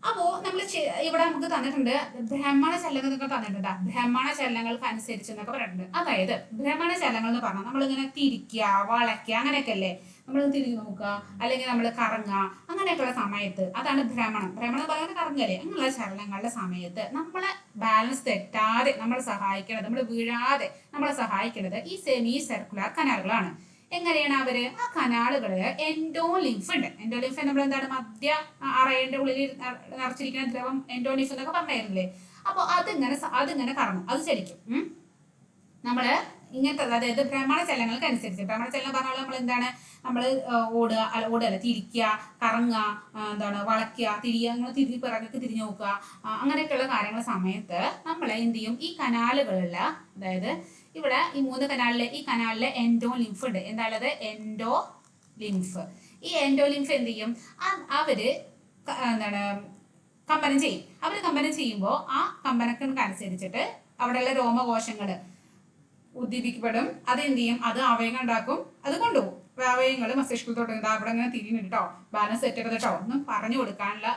അപ്പോ നമ്മൾ ഇവിടെ നമുക്ക് തന്നിട്ടുണ്ട് ഭ്രമണ ചലനങ്ങൾ എന്നൊക്കെ തന്നിട്ടുണ്ട്. ഭ്രമണ ചലനങ്ങൾക്ക് അനുസരിച്ച് എന്നൊക്കെ പറഞ്ഞിട്ടുണ്ട്. അതായത് ഭ്രമണ ചലനങ്ങൾ എന്ന് പറഞ്ഞാൽ നമ്മളിങ്ങനെ തിരിക്കുക, വളയ്ക്കുക, അങ്ങനെയൊക്കെ അല്ലേ? നമ്മൾ തിരിഞ്ഞു നോക്കുക, അല്ലെങ്കിൽ നമ്മൾ കറങ്ങുക, അങ്ങനെയൊക്കെയുള്ള സമയത്ത് അതാണ് ഭ്രമണം. ഭ്രമണം പറയുന്നത് കറങ്ങല്ലേ? അങ്ങനെയുള്ള ചലനങ്ങളുടെ സമയത്ത് നമ്മളെ ബാലൻസ് തെറ്റാതെ നമ്മളെ സഹായിക്കുന്നത്, നമ്മൾ വീഴാതെ നമ്മളെ സഹായിക്കുന്നത് ഈ സെമി സർക്കുലർ കനാലുകളാണ്. എങ്ങനെയാണ് അവര് ആ കനാലുകളില് എൻഡോലിംഫ് ഉണ്ട്. എൻഡോലിംഫ് നമ്മൾ എന്താണ് മധ്യ അറയുടെ ഉള്ളിൽ നിറച്ചിരിക്കുന്ന ദ്രവം എൻഡോലിംഫ് എന്നൊക്കെ പറഞ്ഞായിരുന്നില്ലേ. അപ്പൊ അതിങ്ങനെ കറങ്ങും, അത് ശരിക്കും നമ്മള് ഇങ്ങനത്തെ അതായത് ഭ്രമണചലനങ്ങൾക്ക് അനുസരിച്ച് ഭ്രമണചലനം പറഞ്ഞാൽ നമ്മൾ എന്താണ് നമ്മൾ ഓടുക തിരിക്കുക, കറങ്ങുക, എന്താണ് വളയ്ക്കുക, തിരിയുക, അങ്ങനെ പിറകൊക്കെ തിരിഞ്ഞു നോക്കുക, അങ്ങനെയൊക്കെയുള്ള കാര്യങ്ങളുടെ സമയത്ത് നമ്മൾ എന്ത് ചെയ്യും, ഈ കനാലുകളിൽ അതായത് ഇവിടെ ഈ 3 കനാലിലെ ഈ കനാലിലെ എൻഡോലിംഫ് ഉണ്ട്. എന്താണത്? എൻഡോലിംഫ്. ഈ എൻഡോലിംഫ് എന്ത് ചെയ്യും, അവര് എന്താണ് കമ്പനം ചെയ്യും. അവര് കമ്പനം ചെയ്യുമ്പോൾ ആ കമ്പനത്തിനനുസരിച്ചിട്ട് അവിടെയുള്ള രോമകോശങ്ങൾ ഉദ്ദീപിക്കപ്പെടും. അതെന്ത് ചെയ്യും, അത് അവയവങ്ങൾ ഉണ്ടാക്കും, അത് കൊണ്ടുപോകും. അവയവങ്ങൾ മസ്തിഷ്കത്തോട്ട് അവിടെ ഇങ്ങനെ തിരിയുന്നുണ്ട് കേട്ടോ, ബാലൻസ് സെറ്റ് ചെയ്ത് കേട്ടോ, ഒന്നും പറഞ്ഞു കൊടുക്കാനുള്ള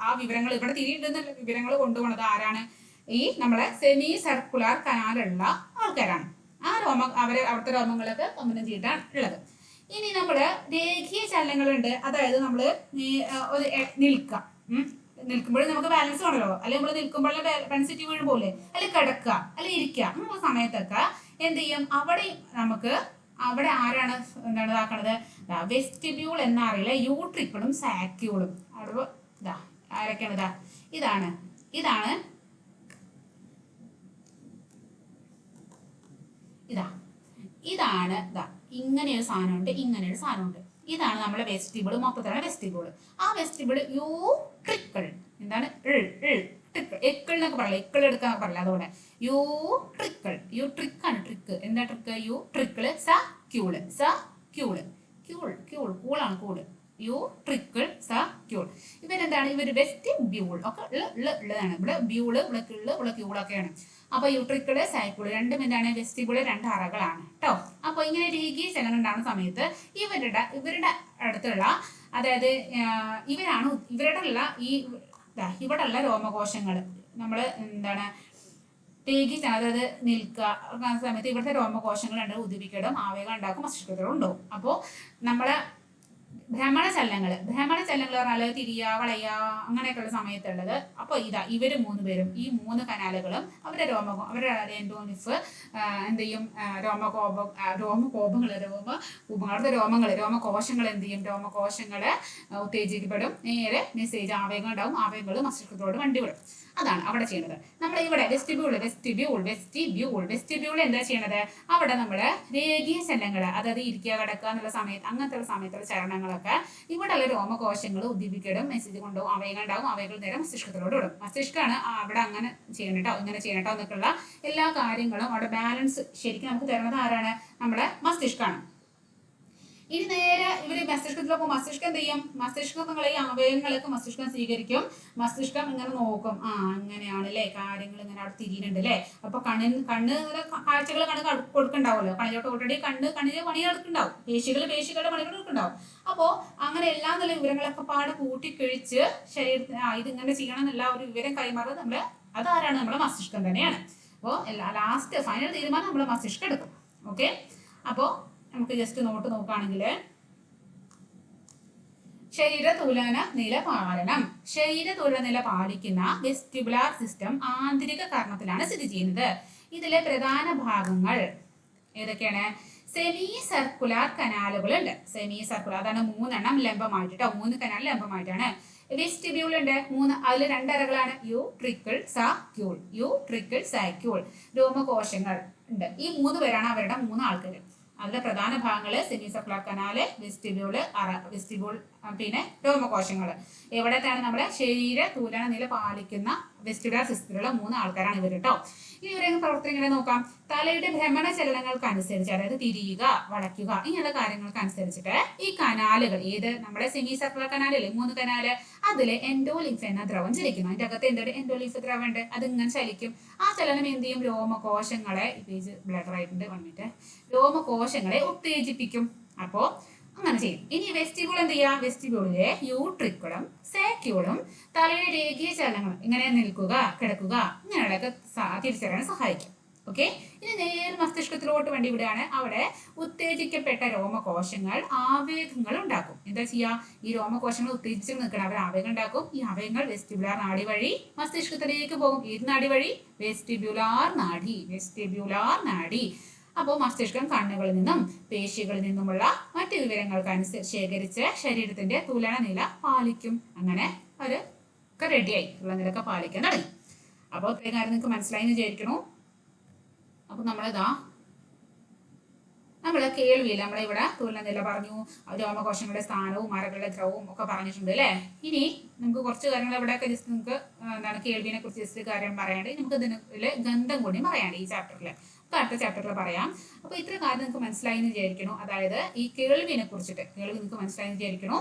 ആ വിവരങ്ങൾ ഇവിടെ തിരിയുണ്ടെന്നുള്ള വിവരങ്ങൾ കൊണ്ടുപോകുന്നത് ആരാണ്? ഈ നമ്മളെ സെമി സർക്കുലർ കനാലുള്ള ആൾക്കാരാണ്. ആ അവിടുത്തെ രോമങ്ങളൊക്കെ കമ്പനം ചെയ്തിട്ടാണ് ഉള്ളത്. ഇനി നമ്മള് രേഖീയ ചലനങ്ങളുണ്ട്. അതായത് നമ്മള് നിൽക്കുക, നിൽക്കുമ്പോഴും നമുക്ക് ബാലൻസ് വേണമല്ലോ, അല്ലെങ്കിൽ നമ്മൾ നിൽക്കുമ്പോഴും പെൻസിറ്റി വീഴും പോലെ, അല്ലെങ്കിൽ കിടക്കുക, അല്ലെങ്കിൽ ഇരിക്കുക, അങ്ങനെയുള്ള സമയത്തൊക്കെ എന്ത് ചെയ്യും, അവിടെ ആരാണ് എന്താണ് ഇതാക്കണത്? വെസ്റ്റിബ്യൂൾ എന്നറിയില്ല, യൂട്രിക്കിളും സാക്യൂളും. അവിടെ ആരൊക്കെയാണ്? ഇതാണ് ഇങ്ങനെയൊരു സാധനമുണ്ട്, ഇങ്ങനെയൊരു സാധനമുണ്ട്. ഇതാണ് നമ്മുടെ വെസ്റ്റിബിൾ, മൊത്തത്തിലാണ് വെസ്റ്റിബിൾ. ആ വെസ്റ്റിബിൾ യൂട്രിക്കിൾ, എന്താണ് എക്കിൾ എന്നൊക്കെ പറയില്ല, എക്കിൾ എടുക്കാൻ പറയില്ല, അതുപോലെ യൂട്രിക്കാണ് ട്രിക്ക്. എന്താ ട്രിക്ക്? യൂട്രിക്കിള് കൂളാണ് കൂള്, യൂട്രിക്കിൾ ക്യൂൾ. ഇവരെന്താണ്? ഇവര് വെസ്റ്റിബ്യൂൾ ഒക്കെ ഉള്ളതാണ്. ഇവിടെ ബ്യൂള്, ഇവിടെ കിള്, ഇവിടെ ക്യൂളൊക്കെയാണ്. അപ്പൊ യൂട്രിക്കിള് സൈക്കിള് രണ്ടും എന്താണ്? വെസ്റ്റിബിള് 2 അറകളാണ് കേട്ടോ. അപ്പൊ ഇങ്ങനെ രേഖീയ ചലനം ഉണ്ടാകുന്ന സമയത്ത് ഇവരുടെ അടുത്തുള്ള, അതായത് ഇവരുടെ ഉള്ള രോമകോശങ്ങൾ നമ്മള് എന്താണ് അതായത് നിൽക്കുക സമയത്ത് ഇവിടുത്തെ രോമകോശങ്ങൾ ഉദ്ദീപിക്കലും ആവേഗം ഉണ്ടാക്കും, മസ്തിഷ്കത്തിലും ഉണ്ടാവും. അപ്പോൾ നമ്മളെ ഭ്രമണചലനങ്ങൾ പറഞ്ഞാൽ തിരിയ, വളയ, അങ്ങനെയൊക്കെയുള്ള സമയത്തുള്ളത്. അപ്പോൾ ഇവര് 3 പേരും ഈ 3 കനാലുകളും അവരുടെ എൻഡോലിംഫ് എന്ത് ചെയ്യും, രോമകോശങ്ങൾ എന്ത് ചെയ്യും, രോമകോശങ്ങള് ഉത്തേജിക്കപ്പെടും. നേരെ മെസ്സേജ് ആവേഗം ഉണ്ടാവും, ആവേഗങ്ങൾ മസ്തിഷ്കത്തോട് വണ്ടി വിടും. അതാണ് അവിടെ ചെയ്യുന്നത്. നമ്മൾ ഇവിടെ വെസ്റ്റിബ്യൂൾ എന്താ ചെയ്യണത്? അവിടെ നമ്മള് രേഖീയ ചലനങ്ങൾ, അതായത് ഇരിക്കുക, കിടക്കുക എന്നുള്ള സമയത്ത്, അങ്ങനത്തെ സമയത്തുള്ള ചലനങ്ങളൊക്കെ ഇവിടെയുള്ള രോമകോശങ്ങൾ ഉദ്ദീപിക്കലും മെസ്സേജ് കൊണ്ടുപോകും, ആവേഗം ഉണ്ടാവും, ആവേഗങ്ങൾ നേരെ മസ്തിഷ്കത്തിലോട് വിടും. മസ്തിഷ്കമാണ് അവിടെ അങ്ങനെ ചെയ്യണട്ടോ, ഇങ്ങനെ ചെയ്യണട്ടോ എന്നൊക്കെയുള്ള എല്ലാ കാര്യങ്ങളും അവിടെ ബാലൻസ് ശരിക്കും നമുക്ക് തരുന്നത് ആരാണ്? നമ്മുടെ മസ്തിഷ്കമാണ്. ഇനി നേരെ ഇവര് മസ്തിഷ്കത്തിലൊക്കെ മസ്തിഷ്കം എന്ത് ചെയ്യും? മസ്തിഷ്കങ്ങളെ ഈ അവയവങ്ങളൊക്കെ മസ്തിഷ്കം സ്വീകരിക്കും. മസ്തിഷ്കം ഇങ്ങനെ നോക്കും, അങ്ങനെയാണ് അല്ലേ കാര്യങ്ങൾ, ഇങ്ങനെ അവിടെ തിരിയുന്നുണ്ട് അല്ലേ. അപ്പൊ കണ്ണ് കാഴ്ചകൾ കൊടുക്കണ്ടാവുമല്ലോ, കണ്ണിലോട്ട് ഓൾറെഡി കണ്ണിന് പണി എടുക്കുന്നുണ്ടാവും, പേശികളുടെ പണികൾ എടുക്കുന്നുണ്ടാവും. അപ്പോ അങ്ങനെ എല്ലാ നല്ല വിവരങ്ങളൊക്കെ പാട് കൂട്ടിക്കഴിച്ച് ശരീരത്തിന് ഇതിങ്ങനെ ചെയ്യണം എന്നുള്ള ഒരു വിവരം കൈമാറുന്നത് അതാരാണ്? നമ്മളെ മസ്തിഷ്കം തന്നെയാണ്. അപ്പോൾ ലാസ്റ്റ് ഫൈനൽ തീരുമാനം നമ്മളെ മസ്തിഷ്കം എടുക്കും. ഓക്കെ, അപ്പോൾ നമുക്ക് ജസ്റ്റ് നോക്കുകയാണെങ്കിൽ ശരീരതുലന നില പാലിക്കുന്ന വെസ്റ്റിബുലാർ സിസ്റ്റം ആന്തരിക കർണത്തിലാണ് സ്ഥിതി ചെയ്യുന്നത്. ഇതിലെ പ്രധാന ഭാഗങ്ങൾ ഏതൊക്കെയാണ്? സെമി സർക്കുലർ കനാലുകളുണ്ട്. സെമി സർക്കുലർ അതാണ് 3 എണ്ണം ലംബമായിട്ട് കേട്ടോ, 3 കനാൽ ലംബമായിട്ടാണ്. വെസ്റ്റിബ്യൂൾ ഉണ്ട് 3, അതിൽ 2 അറകളാണ്, യൂട്രിക്കിൾ സാക്യൂൾ. രോമകോശങ്ങൾ ഉണ്ട്. ഈ 3 പേരാണ് അവരുടെ 3 ആൾക്കാർ. അതിലെ പ്രധാന ഭാഗങ്ങള് സെമി സർക്കുലർ കനാല്, വെസ്റ്റിബ്യൂൾ, പിന്നെ രോമകോശങ്ങൾ. എവിടത്തെയാണ്? നമ്മളെ ശരീരതുലന നില പാലിക്കുന്ന വെസ്റ്റിബുലാർ സിസ്റ്റത്തിലുള്ള 3 ആൾക്കാരാണ് ഇവർ കേട്ടോ. ഇനി ഇവരെ പ്രവർത്തനങ്ങളെ നോക്കാം. തലയുടെ ഭ്രമണ ചലനങ്ങൾക്ക് അനുസരിച്ച്, അതായത് തിരിയുക, വളയ്ക്കുക, ഇങ്ങനെയുള്ള കാര്യങ്ങൾക്ക് അനുസരിച്ചിട്ട് ഈ കനാലുകൾ, നമ്മുടെ സെമി സർക്കുലർ കനാലില്ലേ 3 കനാല്, അതിലെ എൻഡോലിംഫ് എന്ന ദ്രവം ചലിക്കുന്നു. അതിന്റെ അകത്ത് എന്താണ്? എൻഡോലിംഫ് ദ്രവം ഉണ്ട്, അതിങ്ങനെ ചലിക്കും. ആ ചലനം എന്ത് ചെയ്യും? രോമകോശങ്ങളെ, പേജ് ബ്ലഡർ ആയിട്ടുണ്ട്, വന്നിട്ട് രോമകോശങ്ങളെ ഉത്തേജിപ്പിക്കും. അപ്പോ അങ്ങനെ ചെയ്യും. ഇനി വെസ്റ്റിബ്യൂൾ എന്ത് ചെയ്യുക? വെസ്റ്റിബ്യൂളിലെ യൂട്രിക്കിളും സാക്യൂളും തലയുടെ രേഖീയ ചലനങ്ങൾ, ഇങ്ങനെ നിൽക്കുക, കിടക്കുക, ഇങ്ങനെയുള്ളതൊക്കെ തിരിച്ചറിയാൻ സഹായിക്കും. ഓക്കെ, ഇനി നേരെ മസ്തിഷ്കത്തിലോട്ട് വേണ്ടി വിടുകയാണ്. അവിടെ ഉത്തേജിക്കപ്പെട്ട രോമകോശങ്ങൾ ആവേഗങ്ങൾ ഉണ്ടാക്കും. എന്താ ചെയ്യുക? ഈ രോമകോശങ്ങൾ ഉത്തേജിച്ച് നിൽക്കണം, അവർ ആവേഗം ഉണ്ടാക്കും. ഈ ആവേഗങ്ങൾ വെസ്റ്റിബുലാർ നാഡി വഴി മസ്തിഷ്കത്തിലേക്ക് പോകും. ഏത് നാഡി വഴി? വെസ്റ്റിബ്യുലാർ നാഡി. അപ്പോൾ മസ്തിഷ്കം കണ്ണുകളിൽ നിന്നും പേശികളിൽ നിന്നുമുള്ള മറ്റു വിവരങ്ങൾക്കനുസരിച്ച് ശേഖരിച്ച് ശരീരത്തിന്റെ തുലന നില പാലിക്കും. അങ്ങനെ ഒരു ഒക്കെ റെഡിയായി, തുലന നിലയൊക്കെ പാലിക്കാൻ തുടങ്ങി. അപ്പോൾ ഇത്രയും കാര്യം നിങ്ങൾക്ക് മനസ്സിലായി എന്ന് വിചാരിക്കണു. അപ്പോൾ നമ്മൾ കേൾവിയിൽ നമ്മളിവിടെ തുലനനില പറഞ്ഞു, രോമകോശങ്ങളുടെ സ്ഥാനവും മരകളുടെ ദ്രവവും ഒക്കെ പറഞ്ഞിട്ടുണ്ട് അല്ലേ. ഇനി നമുക്ക് കുറച്ച് കാര്യങ്ങൾ ഇവിടെയൊക്കെ ജസ്റ്റ് നിങ്ങൾക്ക് കേൾവിനെ കുറിച്ച് ജസ്റ്റ് കാര്യം പറയാണ്ട് നമുക്ക് ഇതിന് ഗന്ധം കൂടി പറയാണ്ട് ഈ ചാപ്റ്ററിൽ, അടുത്ത ചാപ്റ്ററിൽ പറയാം. അപ്പോൾ ഇത്ര കാര്യം നിങ്ങൾക്ക് മനസ്സിലായി എന്ന് വിചാരിക്കണു. അതായത് ഈ കേൾവിനെ കുറിച്ചിട്ട് നിങ്ങൾക്ക് മനസ്സിലായി എന്ന് വിചാരിക്കണു.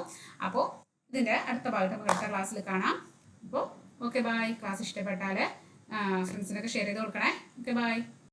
അപ്പോൾ ഇതിന്റെ അടുത്ത ഭാഗത്ത് നമുക്ക് അടുത്ത ക്ലാസ്സിൽ കാണാം. അപ്പോൾ ഓക്കെ ബൈ. ക്ലാസ് ഇഷ്ടപ്പെട്ടാൽ ഫ്രണ്ട്സിനൊക്കെ ഷെയർ ചെയ്ത് കൊടുക്കണേ. Okay bye.